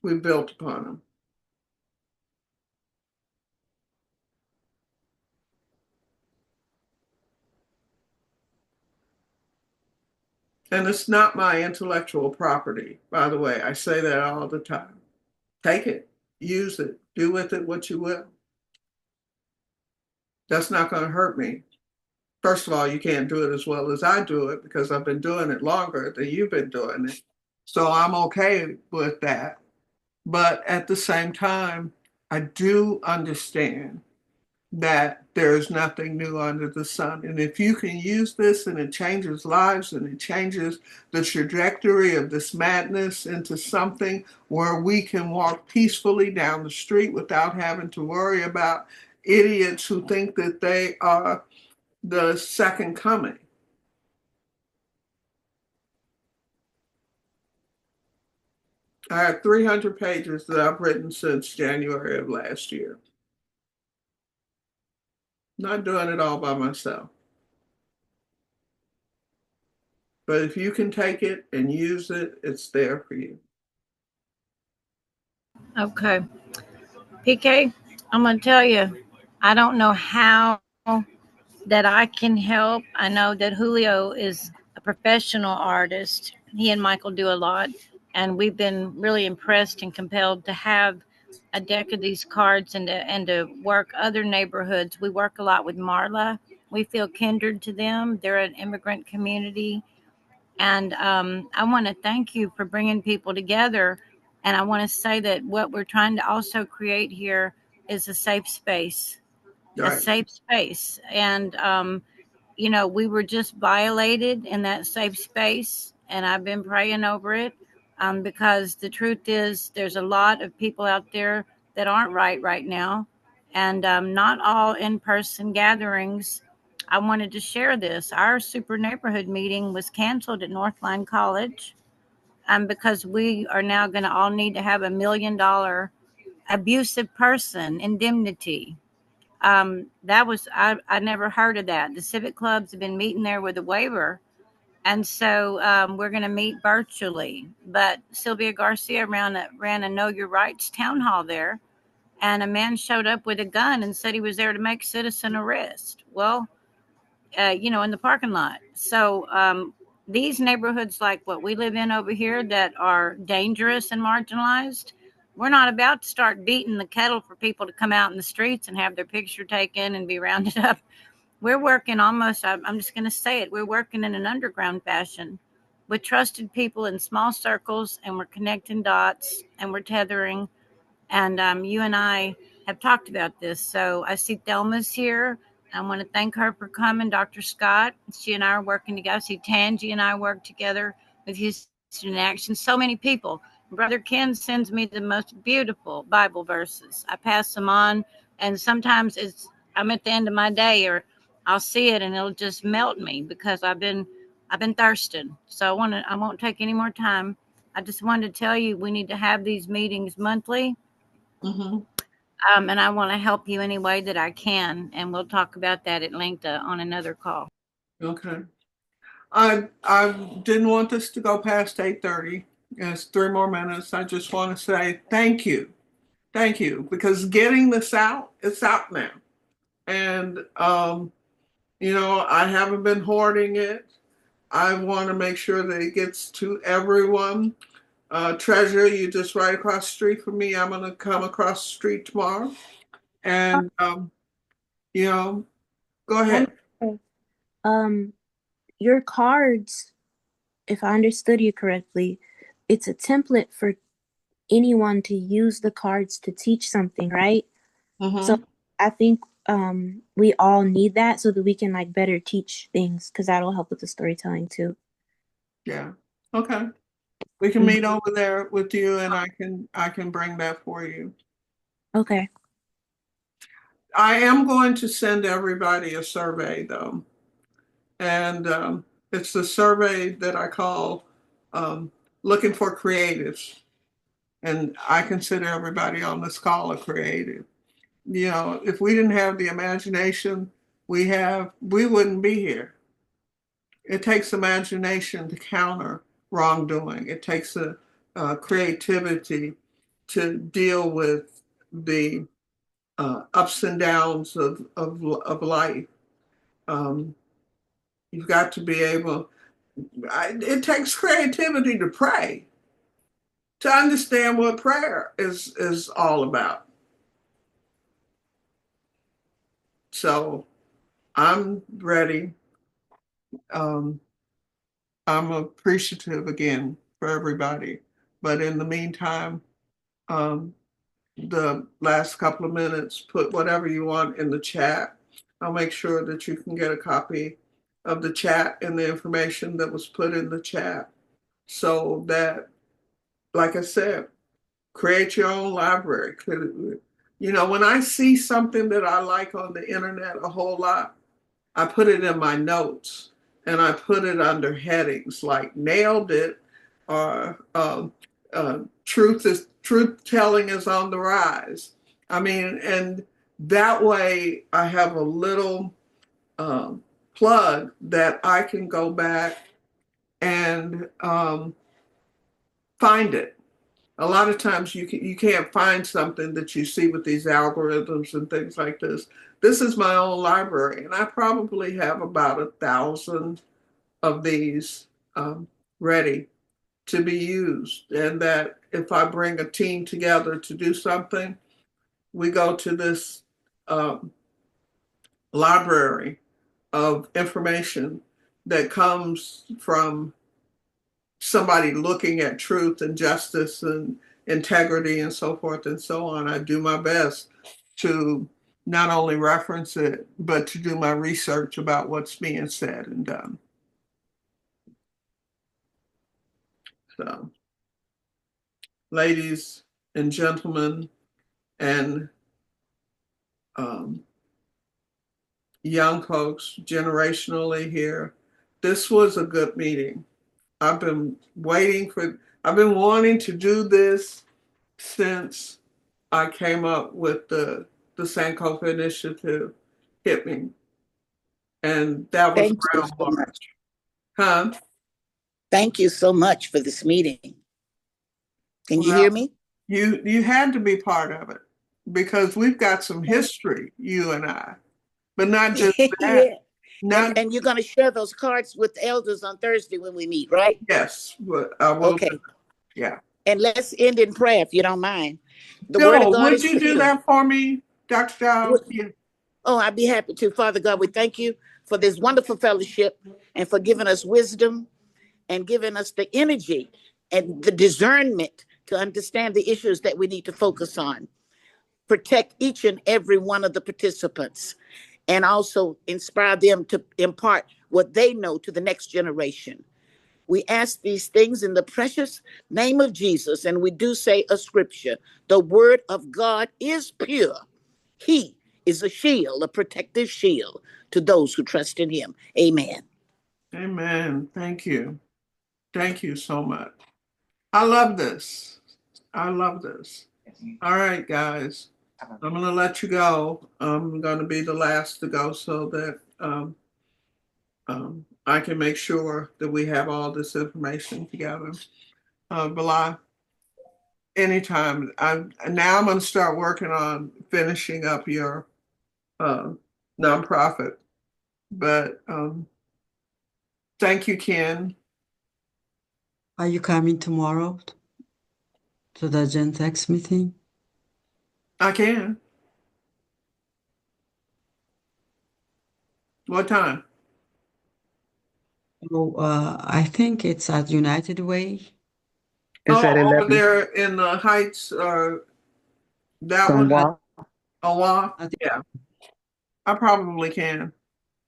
We built upon them. And it's not my intellectual property, by the way. I say that all the time. Take it, use it, do with it what you will. That's not going to hurt me. First of all, you can't do it as well as I do it because I've been doing it longer than you've been doing it. So I'm okay with that. But at the same time, I do understand that there's nothing new under the sun. And if you can use this and it changes lives and it changes the trajectory of this madness into something where we can walk peacefully down the street without having to worry about idiots who think that they are the second coming. I have 300 pages that I've written since January of last year. Not doing it all by myself. But if you can take it and use it, it's there for you. Okay. PK, I'm going to tell you, I don't know how that I can help. I know that Julio is a professional artist. He and Michael do a lot, and we've been really impressed and compelled to have a deck of these cards and to work other neighborhoods. We work a lot with Marla. We feel kindred to them. They're an immigrant community. And I want to thank you for bringing people together. And I want to say that what we're trying to also create here is a safe space, a Right. safe space. And, we were just violated in that safe space. And I've been praying over it because the truth is there's a lot of people out there that aren't right now. And not all in-person gatherings. I wanted to share this. Our super neighborhood meeting was canceled at Northline College because we are now going to all need to have $1 million abusive person indemnity. I never heard of that. The civic clubs have been meeting there with a waiver. And so we're going to meet virtually. But Sylvia Garcia ran a Know Your Rights town hall there. And a man showed up with a gun and said he was there to make citizen arrest. Well, in the parking lot. So these neighborhoods like what we live in over here that are dangerous and marginalized, we're not about to start beating the kettle for people to come out in the streets and have their picture taken and be rounded up. We're working almost, I'm just going to say it, we're working in an underground fashion with trusted people in small circles, and we're connecting dots and we're tethering. And you and I have talked about this. So I see Thelma's here. I want to thank her for coming. Dr. Scott, she and I are working together. I see Tangi and I work together with Houston in Action. So many people. Brother Ken sends me the most beautiful Bible verses. I pass them on, and sometimes I'm at the end of my day, or I'll see it and it'll just melt me because I've been thirsting. So I won't take any more time. I just wanted to tell you we need to have these meetings monthly. Mm-hmm. And I want to help you any way that I can. And we'll talk about that at length on another call. Okay. I didn't want this to go past 8:30. It's 3 more minutes. I just want to say thank you. Thank you. Because getting this out, it's out now. And, I haven't been hoarding it. I want to make sure that it gets to everyone. Treasure, you just right across the street from me. I'm going to come across the street tomorrow. And, go ahead. Um, your cards, if I understood you correctly, it's a template for anyone to use the cards to teach something, right? So I think we all need that so that we can like better teach things because that'll help with the storytelling too. Yeah. Okay. We can meet over there with you and I can bring that for you. Okay. I am going to send everybody a survey though. And it's the survey that I call looking for creatives. And I consider everybody on this call a creative. If we didn't have the imagination we have, we wouldn't be here. It takes imagination to counter wrongdoing. It takes a creativity to deal with the ups and downs of life. You've got to be able, it takes creativity to pray, to understand what prayer is all about. So I'm ready. I'm appreciative again for everybody. But in the meantime, um, the last couple of minutes, put whatever you want in the chat. I'll make sure that you can get a copy of the chat and the information that was put in the chat so that, like I said, create your own library. When I see something that I like on the internet a whole lot, I put it in my notes and I put it under headings like nailed it or truth telling is on the rise. I mean, and that way I have a little plug that I can go back and find it. A lot of times you can't find something that you see with these algorithms and things like this. This is my own library, and I probably have about 1,000 of these ready to be used. And that if I bring a team together to do something, we go to this library of information that comes from somebody looking at truth and justice and integrity and so forth and so on. I do my best to not only reference it, but to do my research about what's being said and done. So, ladies and gentlemen, and young folks generationally here, this was a good meeting. I've been wanting to do this since I came up with the Sankofa Initiative hit me. And that was Thank you around so much. Huh? Thank you so much for this meeting. Can you hear me? You had to be part of it because we've got some history, you and I. But not just that. Yeah. And you're going to share those cards with the elders on Thursday when we meet, right? Yes, but I will. Okay. Yeah. And let's end in prayer if you don't mind. The No, word of God would is you do true. that for me, Dr. Giles? Yeah. Oh, I'd be happy to. Father God, we thank you for this wonderful fellowship and for giving us wisdom and giving us the energy and the discernment to understand the issues that we need to focus on. Protect each and every one of the participants and also inspire them to impart what they know to the next generation. We ask these things in the precious name of Jesus, and we do say a scripture. The word of God is pure. He is a shield, a protective shield to those who trust in him. Amen. Amen. Thank you. Thank you so much. I love this. I love this. All right, guys. I'm going to let you go. I'm going to be the last to go so that I can make sure that we have all this information together. Bilal, anytime. Now I'm going to start working on finishing up your nonprofit. But thank you, Ken. Are you coming tomorrow to the Gentex meeting? I can. What time? Oh, I think it's at United Way. It's at 11. Over there in the Heights, that one. Yeah, I probably can.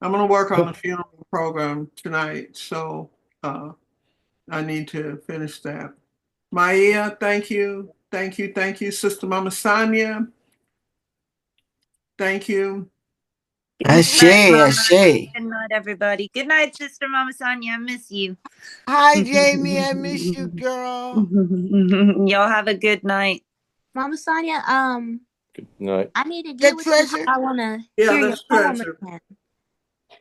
I'm going to work on the funeral program tonight, so I need to finish that. Maya, thank you. Thank you. Thank you. Sister Mama Sonia, thank you. Ashe, Ashe. Good night, everybody. Good night, Sister Mama Sonia. I miss you. Hi, Jamie. I miss you, girl. Y'all have a good night. Mama Sonia, Good night. I need to get with you. I want to hear your poem again.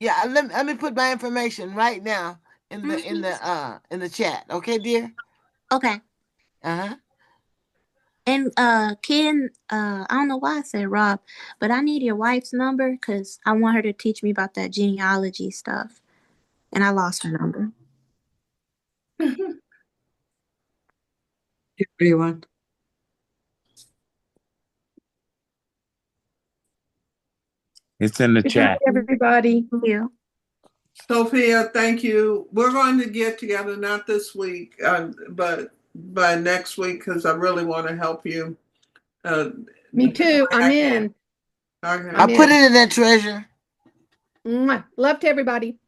Yeah, let me put my information right now in the chat. Okay, dear? Okay. Uh-huh. And Ken, I don't know why I said Rob, but I need your wife's number because I want her to teach me about that genealogy stuff. And I lost her number. Everyone. It's in the chat. Everybody. Thank you. Sophia, thank you. We're going to get together, not this week, but by next week, because I really want to help you. Me too. I'm in. Okay. I'll put it in that treasure. Mwah. Love to everybody.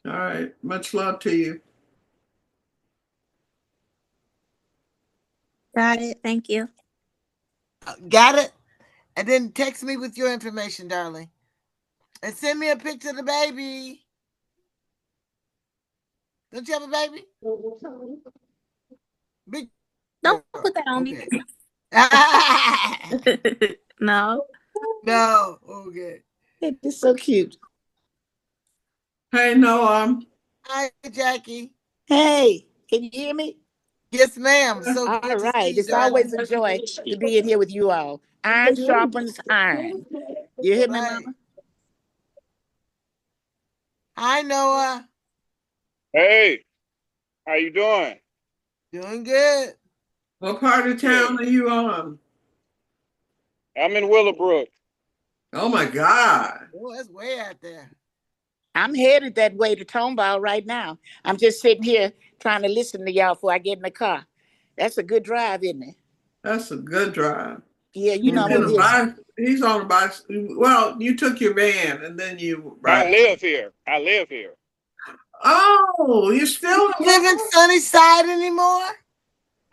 All right. Much love to you. Got it. Thank you. Got it? And then text me with your information, darling. And send me a picture of the baby. Don't you have a baby? Big. Don't put that on me. No. No. Okay. It's so cute. Hey, Noah. Hi, Jackie. Hey, can you hear me? Yes, ma'am. So All good to see right. you, It's darling. always a joy to be in here with you all. Iron sharpens iron. You hear me, Mama? Hi, Noah. Hey, how you doing? Doing good. What part of town are you on? I'm in Willowbrook. Oh my God. Oh, that's way out there. I'm headed that way to Tomball right now. I'm just sitting here trying to listen to y'all before I get in the car. That's a good drive, isn't it? That's a good drive. Yeah, you know I'm over here. He's on a bicycle. Well, you took your van and then you I ride. live here. I live here. Oh, you still live in Sunnyside anymore?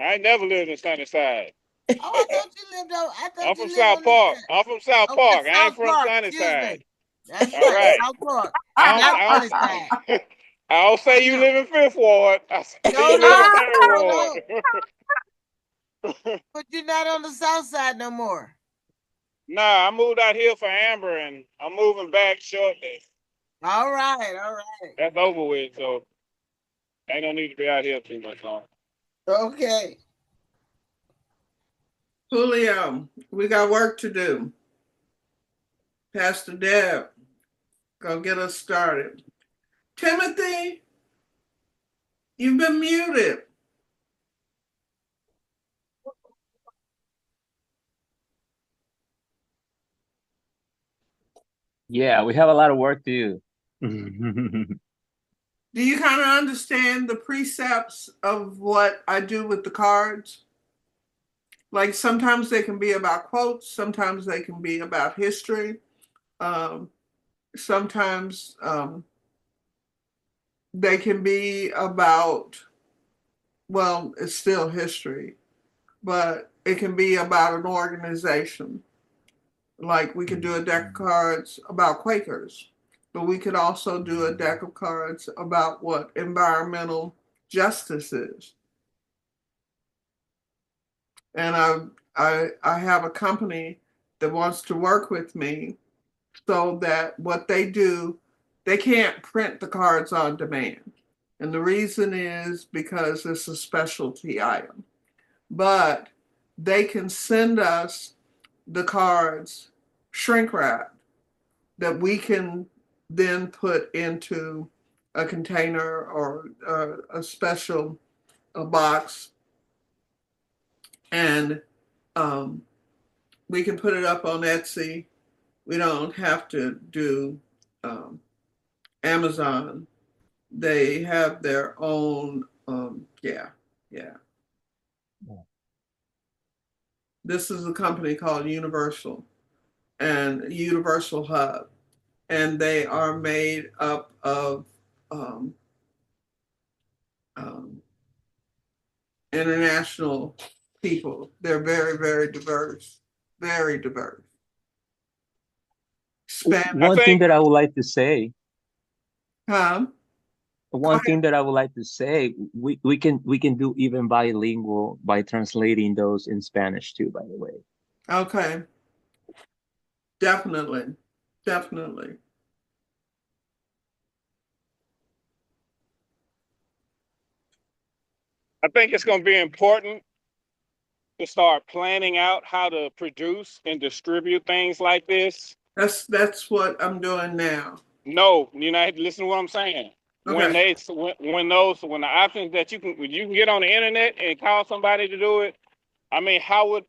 I ain't never lived in Sunnyside. Oh, I thought you lived on. I'm from South Park. I'm from South Park. I ain't from Sunnyside. That's All right. South Park. I don't say you live in Fifth Ward. I say No, you live in Third Ward. But you're not on the South Side no more. Nah, I moved out here for Amber, and I'm moving back shortly. All right. That's over with, so ain't no need to be out here too much longer. Okay. Julio, we got work to do. Pastor Deb, go get us started. Timothy, you've been muted. Yeah, we have a lot of work to do. Do you kind of understand the precepts of what I do with the cards? Like sometimes they can be about quotes, sometimes they can be about history, sometimes they can be about, well, it's still history, but it can be about an organization. Like we could do a deck of cards about Quakers, but we could also do a deck of cards about what environmental justice is. And I have a company that wants to work with me so that what they do, they can't print the cards on demand. And the reason is because it's a specialty item. But they can send us the cards shrink wrapped that we can then put into a container or a special box, and we can put it up on Etsy. We don't have to do Amazon. They have their own, yeah. This is a company called Universal and Universal Hub, and they are made up of international people. They're very, very diverse, very diverse. One thing that I would like to say, Huh? one thing that I would like to say, we can do even bilingual by translating those in Spanish too, by the way. Okay. Definitely. Definitely. I think it's going to be important to start planning out how to produce and distribute things like this. That's what I'm doing now. No, you know, listen to what I'm saying. Okay. When the options that you can get on the internet and call somebody to do it. I mean,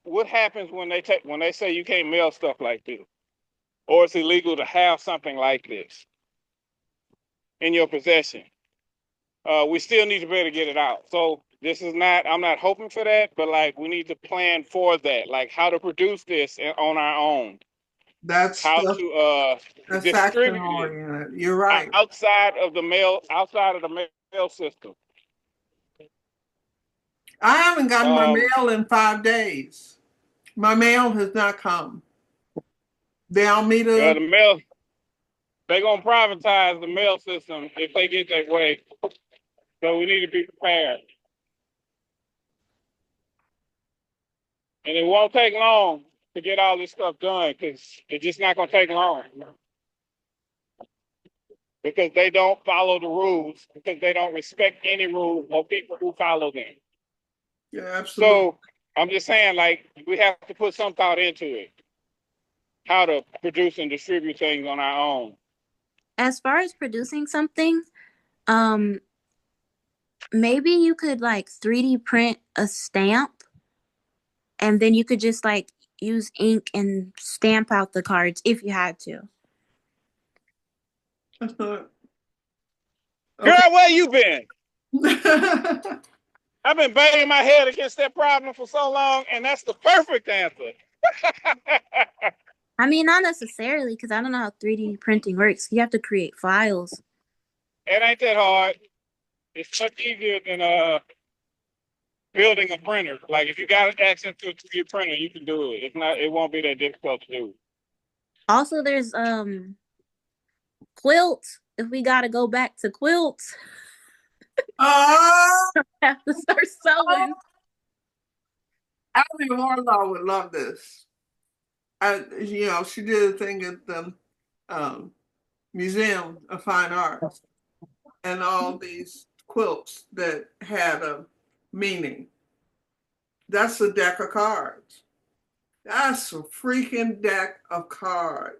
what happens when they say you can't mail stuff like this, or it's illegal to have something like this in your possession? We still need to be able to get it out. So I'm not hoping for that, but like we need to plan for that, like how to produce this on our own. That's how to distribute it. You're right. Outside of the mail system. I haven't gotten my mail in 5 days. My mail has not come. They want me to. The mail. They're gonna privatize the mail system if they get that way. So we need to be prepared. And it won't take long to get all this stuff done because it's just not gonna take long. Because they don't follow the rules, because they don't respect any rules or people who follow them. Yeah, absolutely. So I'm just saying, like, we have to put some thought into it. How to produce and distribute things on our own. As far as producing something, maybe you could like 3D print a stamp, and then you could just like use ink and stamp out the cards if you had to. Girl, where you been? I've been banging my head against that problem for so long, and that's the perfect answer. I mean, not necessarily, because I don't know how 3D printing works. You have to create files. It ain't that hard. It's much easier than building a printer. Like if you got access to a 3D printer, you can do it. It won't be that difficult to do. Also, there's quilts. If we gotta go back to quilts, have to start sewing. Abby Warlaw would love this. She did a thing at the Museum of Fine Arts, and all these quilts that had a meaning. That's a deck of cards. That's a freaking deck of cards.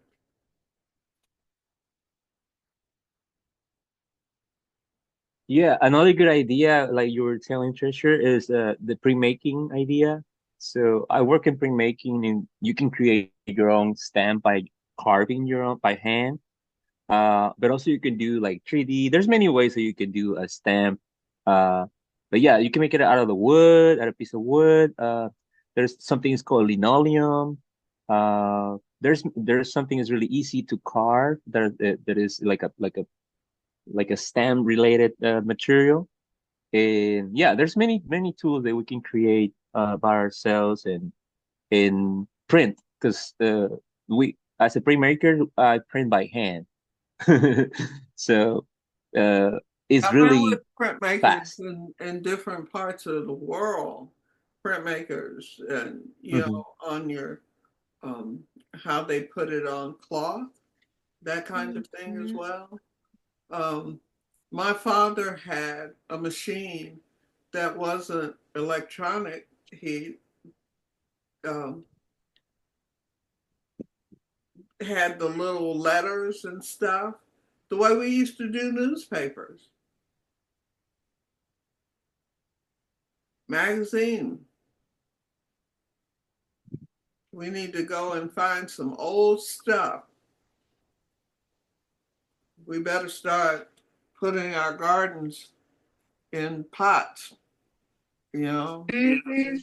Yeah, another good idea, like you were telling Trisha, is the pre-making idea. So I work in pre-making, and you can create your own stamp by carving your own by hand. But also you can do like 3D. There's many ways that you can do a stamp. But yeah, you can make it out of the wood, out of a piece of wood. There's something is called linoleum. There's something is really easy to carve that is like a stamp related material. And yeah, there's many tools that we can create by ourselves and print because we as a printmaker I print by hand. So it's I've been with really printmakers fast. in different parts of the world. Printmakers, and on your how they put it on cloth, that kind of thing as well. My father had a machine that wasn't electronic. He had the little letters and stuff, the way we used to do newspapers. Magazine. We need to go and find some old stuff. We better start putting our gardens in pots, you know. Mm-hmm.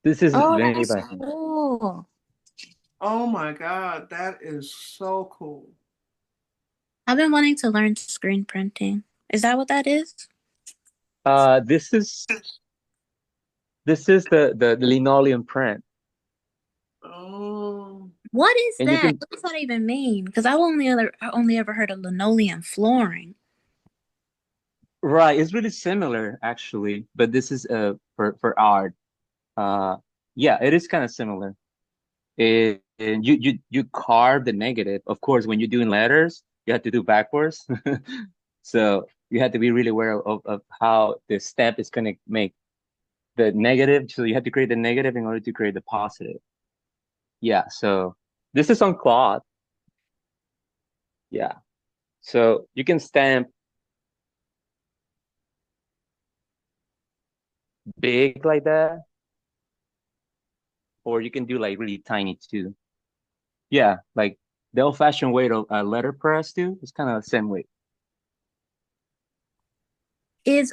This is Oh, Lenny that's by cool. Oh my God, that is so cool. I've been wanting to learn screen printing. Is that what that is? This is the linoleum print. Oh. What is And you that? can What does that even mean? Because I only ever heard of linoleum flooring. right, it's really similar actually, but this is for art. Yeah, it is kind of similar. And you carve the negative. Of course, when you're doing letters, you have to do backwards. So you have to be really aware of how the step is going to make the negative. So you have to create the negative in order to create the positive. Yeah. So this is on cloth. Yeah. So you can stamp big like that, or you can do like really tiny too. Yeah. Like the old fashioned way to letterpress too. It's kind of the same way. Do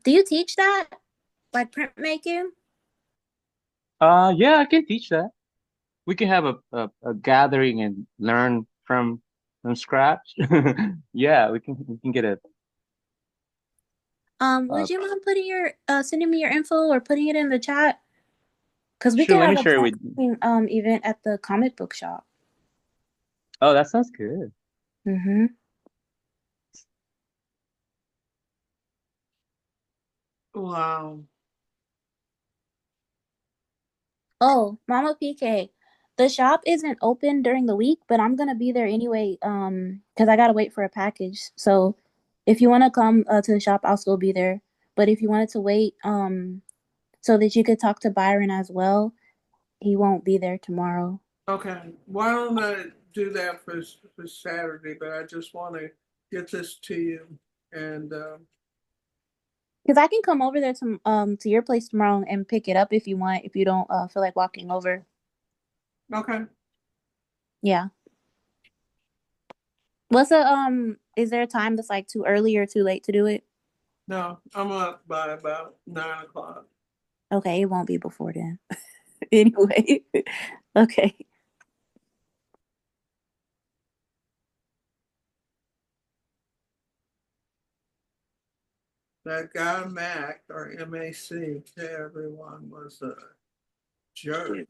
you teach that? Like printmaking? Yeah, I can teach that. We can have a gathering and learn from scratch. Yeah, we can get Would you mind putting your sending me your info or putting it in the chat? Because we sure, could let me have a share it with event at the comic book shop. Oh, that sounds good. Mm-hmm. Wow. Oh, Mama PK, the shop isn't open during the week, but I'm gonna be there anyway. Because I gotta wait for a package. So, if you wanna come to the shop, I'll still be there. But if you wanted to wait, so that you could talk to Byron as well, he won't be there tomorrow. Okay. Why don't I do that for Saturday? But I just want to get this to you. And Because I can come over there to your place tomorrow and pick it up if you want. If you don't feel like walking over. okay. Yeah. Is there a time that's like too early or too late to do it? No, I'm up by about 9 o'clock. Okay, it won't be before then. Anyway. Okay. That guy Mac or MAC to everyone was a jerk.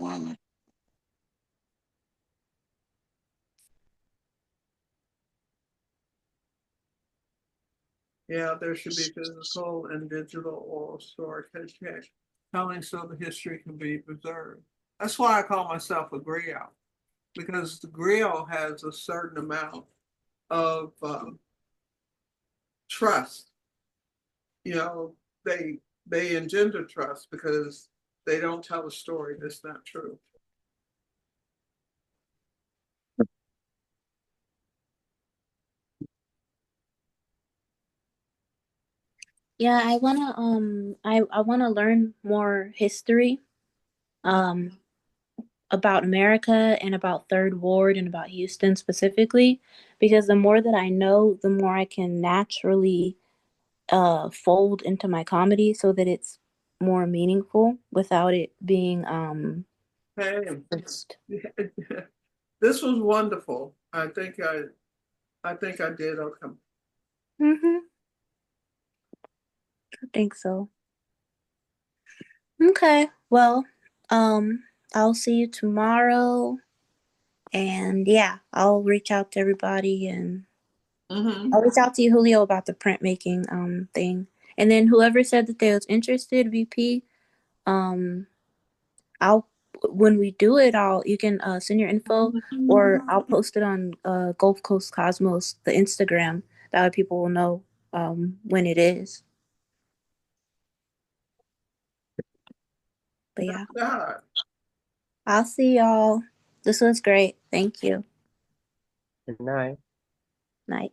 Yeah, there should be physical and digital oral storage telling so the history can be preserved. That's why I call myself a griot, because the griot has a certain amount of trust. You know, they engender trust because they don't tell a story that's not true. Yeah, I wanna learn more history um about America and about Third Ward and about Houston specifically, because the more that I know, the more I can naturally fold into my comedy so that it's more meaningful without it being Hey, forced. this was wonderful. I think I did okay. Mm-hmm. I think so. Okay. Well, I'll see you tomorrow. And yeah, I'll reach out to everybody and I'll reach out to you, Julio, about the printmaking thing. And then whoever said that they was interested, VP, um, I'll when we do it, I'll you can send your info or I'll post it on Gulf Coast Cosmos, the Instagram. That way people will know when it is. But yeah. God. I'll see y'all. This was great. Thank you. Good night. Night.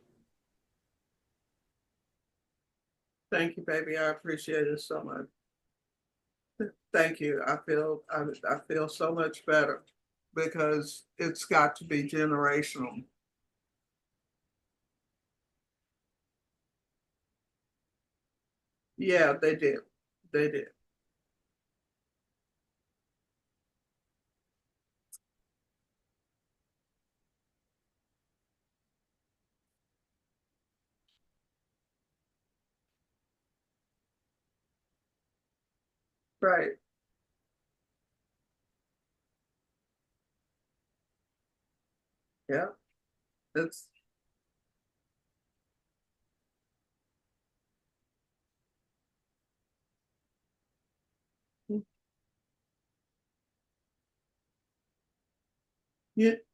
Thank you, baby. I appreciate it so much. Thank you. I feel so much better because it's got to be generational. Yeah, they did. They did. Right. Yeah. It's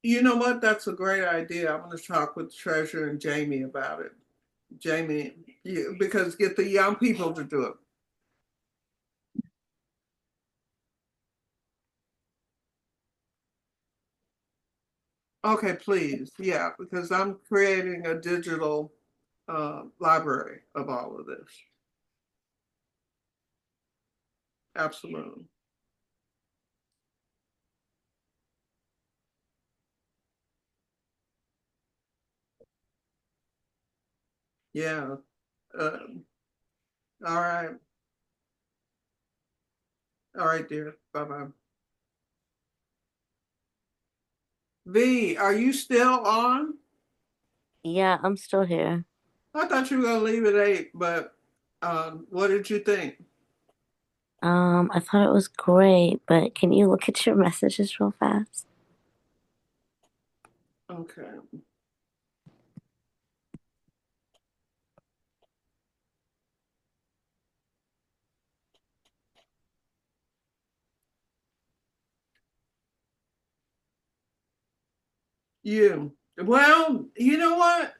you know what? That's a great idea. I'm going to talk with Treasure and Jamie about it. Jamie, because get the young people to do it. Okay, please. Yeah, because I'm creating a digital library of all of this. Absolutely. Yeah. All right. All right, dear. Bye bye. V, are you still on? Yeah, I'm still here. I thought you were going to leave at 8, but what did you think? I thought it was great, but can you look at your messages real fast? Okay. You. Well, you know what?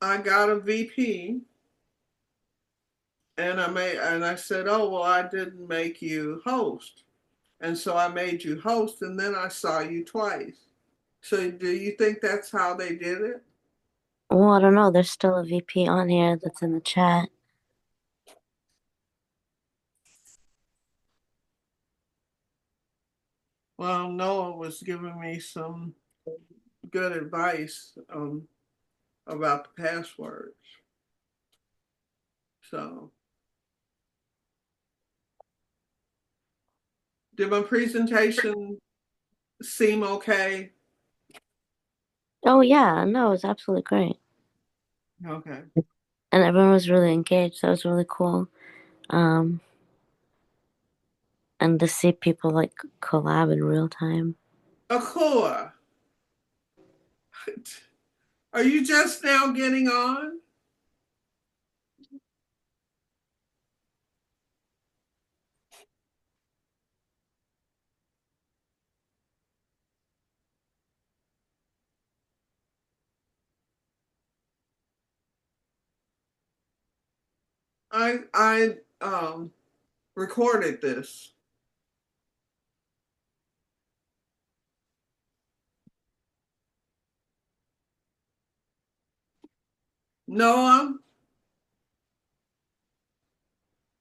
I got a VP and I said, "Oh, well, I didn't make you host." And so I made you host and then I saw you twice. So do you think that's how they did it? Well, I don't know. There's still a VP on here that's in the chat. Well, Noah was giving me some good advice about the passwords. So, did my presentation seem okay? Oh yeah, no, it was absolutely great. Okay. And everyone was really engaged. That was really cool. Um, and to see people like collab in real time. Akua, are you just now getting on? I recorded this. Noah,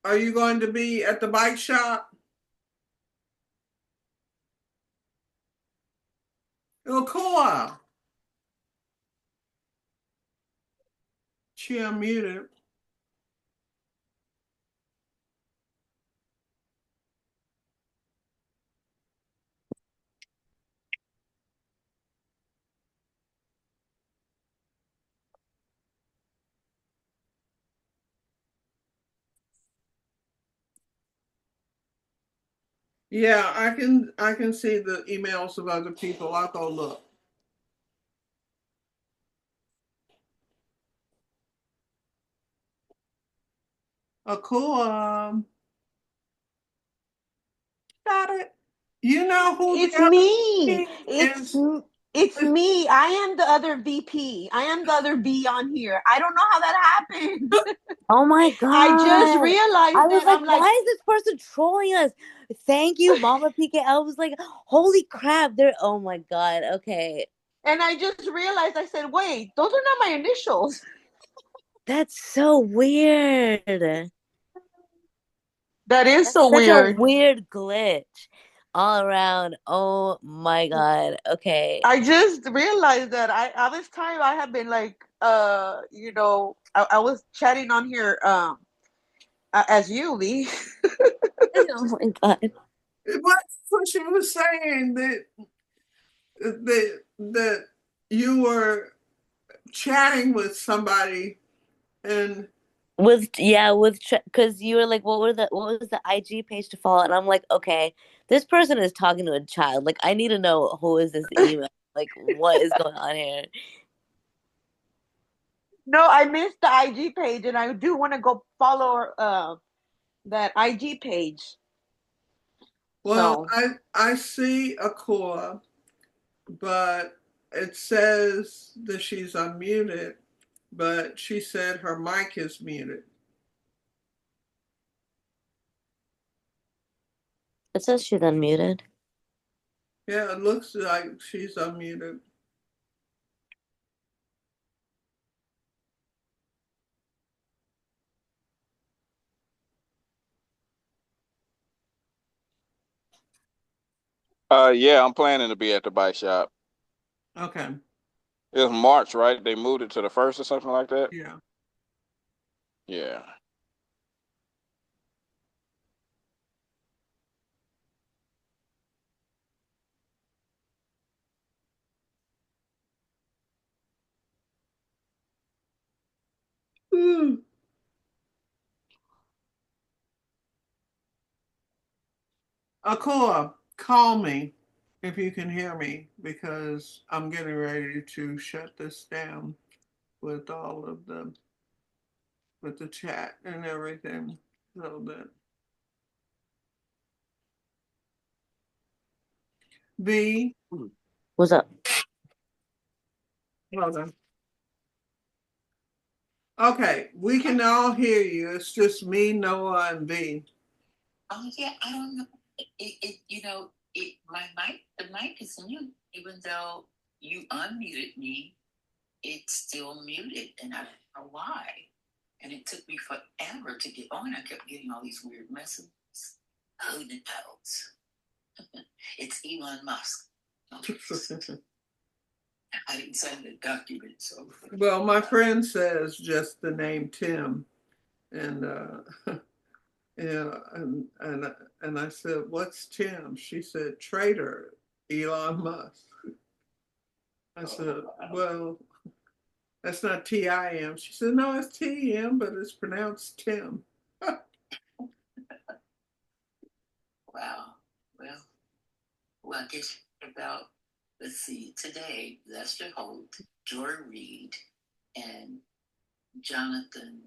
are you going to be at the bike shop? Akua. She unmuted. Yeah, I can see the emails of other people. I'll go look. Akua. Got it. You know who It's the other me. thing is? It's me. I am the other VP. I am the other B on here. I don't know how that happened. Oh my God. I just realized I was that. like, I'm like, why is this person trolling us? Thank you, Mama PK. I was like, holy crap. They're, oh my God. Okay. and I just realized, I said, wait, those are not my initials. That's so weird. That is That's so such a weird. weird glitch all around. Oh my God. Okay. I just realized that all this time I have been like, I was chatting on here, as you, Lee. Oh my God. What she was saying that you were chatting with somebody and because you were like, what was the IG page to follow? And I'm like, okay, this person is talking to a child. Like, I need to know who is this email. Like, what is going on here? No, I missed the IG page, and I do want to go follow that IG page. well, I see Akua, but it says that she's unmuted, but she said her mic is muted. It says she's unmuted. Yeah, it looks like she's unmuted. Yeah, I'm planning to be at the bike shop. Okay. It was March, right? They moved it to the 1st or something like that. Yeah. Yeah. Akua, call me if you can hear me, because I'm getting ready to shut this down with all of with the chat and everything. So that V. What's up? Hold on. Okay, we can all hear you. It's just me, Noah, and V. Oh yeah, I don't know. The mic is mute, even though you unmuted me, it's still muted, and I don't know why. And it took me forever to get on. I kept getting all these weird messages. Who knows? It's Elon Musk. I didn't sign the document, so. Well, my friend says just the name Tim, and yeah, and I said, "What's Tim?" She said, "Trader Elon Musk." I said, "Well, that's not Tim." She said, "No, it's Tim, but it's pronounced Tim." Wow. Well, I guess about, let's see, today, Lester Holt, Joy Reid, and Jonathan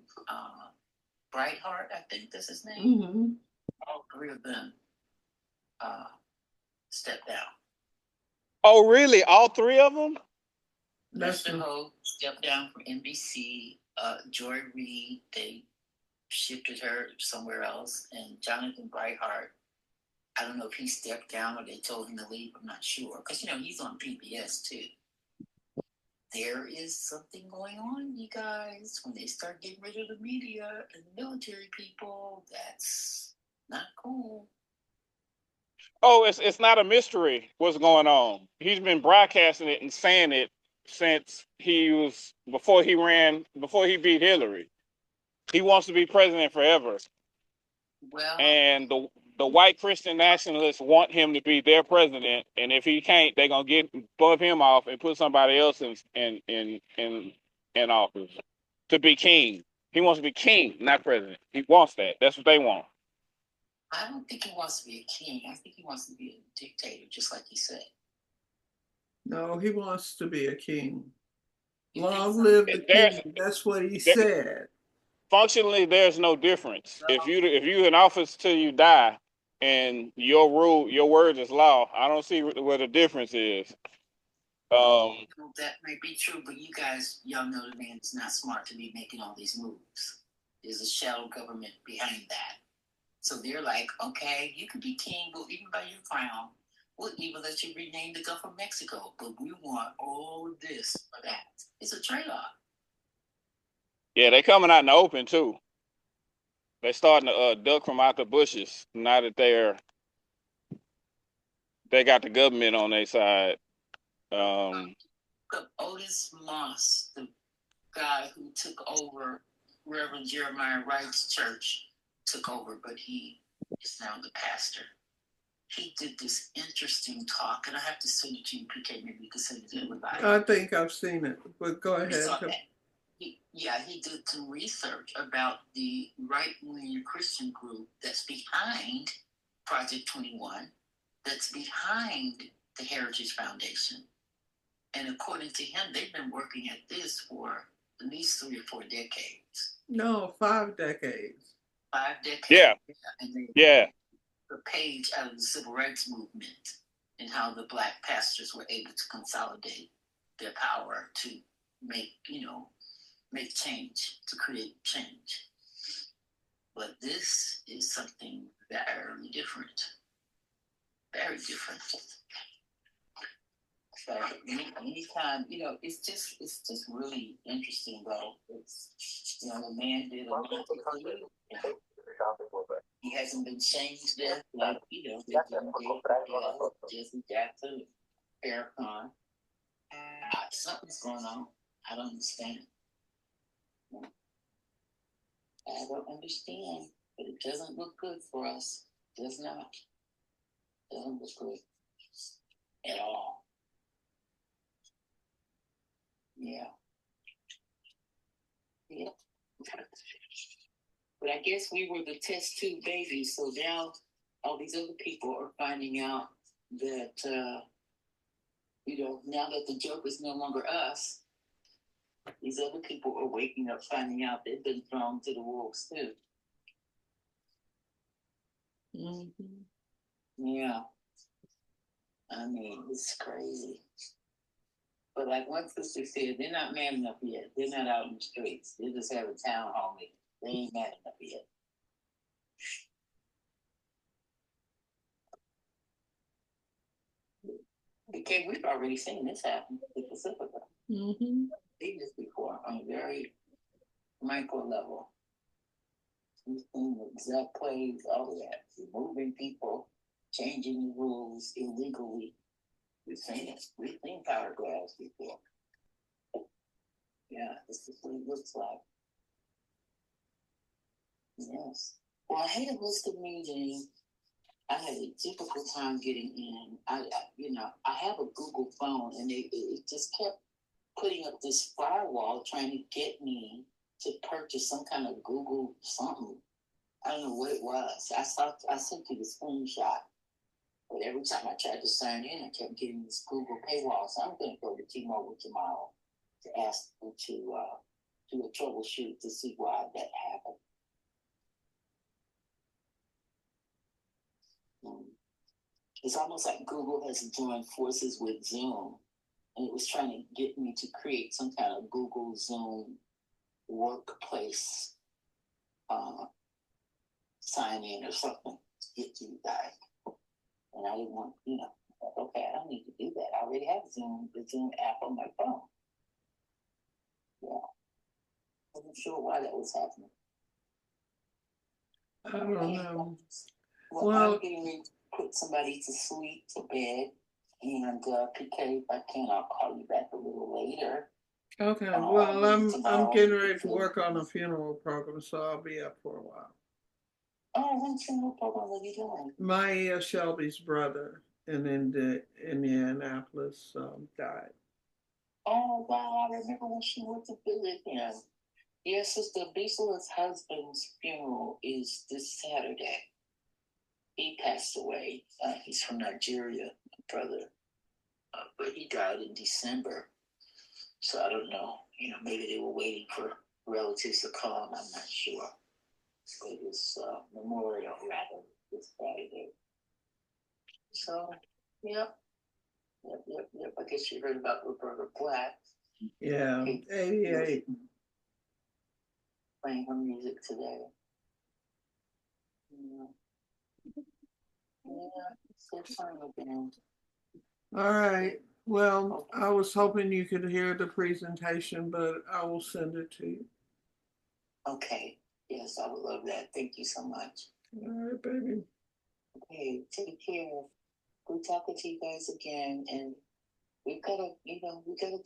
Brightheart, I think that's his name. Mm-hmm. All three of them stepped down. Oh, really? All three of them? Lester Holt stepped down from NBC. Joy Reid, they shifted her somewhere else. And Jonathan Brightheart, I don't know if he stepped down or they told him to leave. I'm not sure. Because, he's on PBS too. There is something going on, you guys. When they start getting rid of the media and the military people, that's not cool. Oh, it's not a mystery what's going on. He's been broadcasting it and saying it since before he beat Hillary. He wants to be president forever. Well, and the white Christian nationalists want him to be their president, and if he can't, they're gonna bump him off and put somebody else in office to be king. He wants to be king, not president. He wants that. That's what they want. I don't think he wants to be a king. I think he wants to be a dictator, just like he said. No, he wants to be a king. Long live the king. That's what he said. Functionally, there's no difference. If you in office till you die, and your words is law, I don't see where the difference is. That may be true, but you guys, y'all know the man is not smart to be making all these moves. There's a shadow government behind that. So they're like, okay, you can be king, we'll even buy your crown. We'll even let you rename the Gulf of Mexico, but we want all this or that. It's a trade-off. Yeah, they coming out in the open too. They starting to duck from out the bushes now that they got the government on their side. Otis Moss, the guy who took over Reverend Jeremiah Wright's church, took over, but he is now the pastor. He did this interesting talk, and I have to send it to you, PK. Maybe you can send it to everybody. I think I've seen it, but go ahead. He did some research about the right-wing Christian group that's behind Project 21, that's behind the Heritage Foundation. And according to him, they've been working at this for at least 3 or 4 decades. No, 5 decades. 5 decades. Yeah. And they Yeah. the page out of the civil rights movement and how the Black pastors were able to consolidate their power to make change, to create change. But this is something very different. Very different. So anytime, it's just really interesting though. It's the man did a he hasn't been changed yet, like Jesse Jackson, Farrakhan. Something's going on. I don't understand. I don't understand, but it doesn't look good for us. It does not. It doesn't look good at all. Yeah. Yeah. But I guess we were the test tube babies, so now all these other people are finding out that, now that the joke is no longer us, these other people are waking up, finding out they've been thrown to the wolves too. Mm-hmm. Yeah. I mean, it's crazy. But like one sister said, they're not man enough yet. They're not out in the streets. They're just having town hall meetings. They ain't man enough yet. Okay, we've already seen this happen in Pacifica. Mm-hmm. Seen this before on a very micro level. We've seen the exact plays, all of that. Removing people, changing the rules illegally. We've seen it. We've seen power grabs before. Yeah, this is what it looks like. Yes. Well, I had a listed meeting. I had a difficult time getting in. I have a Google phone, and it just kept putting up this firewall trying to get me to purchase some kind of Google something. I don't know what it was. I sent you the screenshot, but every time I tried to sign in, I kept getting this Google paywall. So I'm going to go to T-Mobile tomorrow to ask them to do a troubleshoot to see why that happened. It's almost like Google has joined forces with Zoom, and it was trying to get me to create some kind of Google Zoom workplace sign in or something to get to you guys. And I didn't want, okay, I don't need to do that. I already have the Zoom app on my phone. Yeah. I wasn't sure why that was happening. I don't know. Well, I'm getting ready to put somebody to sleep, to bed. And PK, if I can, I'll call you back a little later. Okay. Well, I'm getting ready to work on a funeral program, so I'll be up for a while. Oh, what funeral program are you doing? My Shelby's brother in Indianapolis died. Oh, wow. I remember when she went to visit him. Yes, Sister Bisola's husband's funeral is this Saturday. He passed away. He's from Nigeria, my brother. But he died in December. So I don't know. Maybe they were waiting for relatives to come. I'm not sure. It was memorial, rather, this Friday. So, yeah. Yep. I guess you heard about Roberta Black. Yeah, 88. Playing her music today. It's their time again. All right. Well, I was hoping you could hear the presentation, but I will send it to you. Okay. Yes, I would love that. Thank you so much. All right, baby. Okay, take care. Good talking to you guys again. And we gotta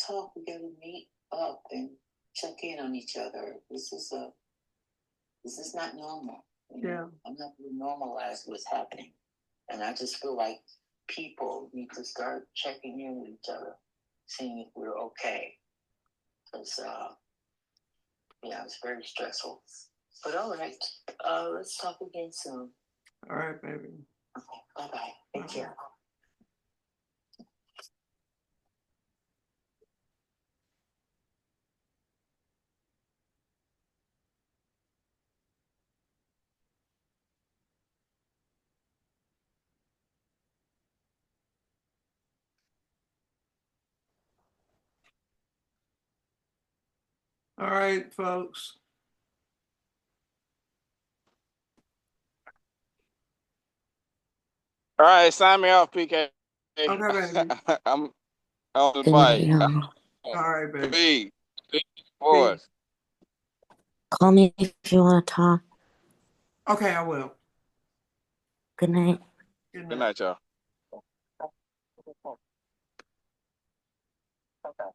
talk. We gotta meet up and check in on each other. This is not normal. Yeah. I'm not going to normalize what's happening. And I just feel like people need to start checking in with each other, seeing if we're okay. Because, it's very stressful. But all right, let's talk again soon. All right, baby. Okay, bye-bye. Take care. All right, folks. All right, sign me off, PK. Okay, baby. I'm on the Good night, bike. y'all. All right, baby. Three, four. Call me if you want to talk. Okay, I will. Good night. Good Good night, y'all. Okay.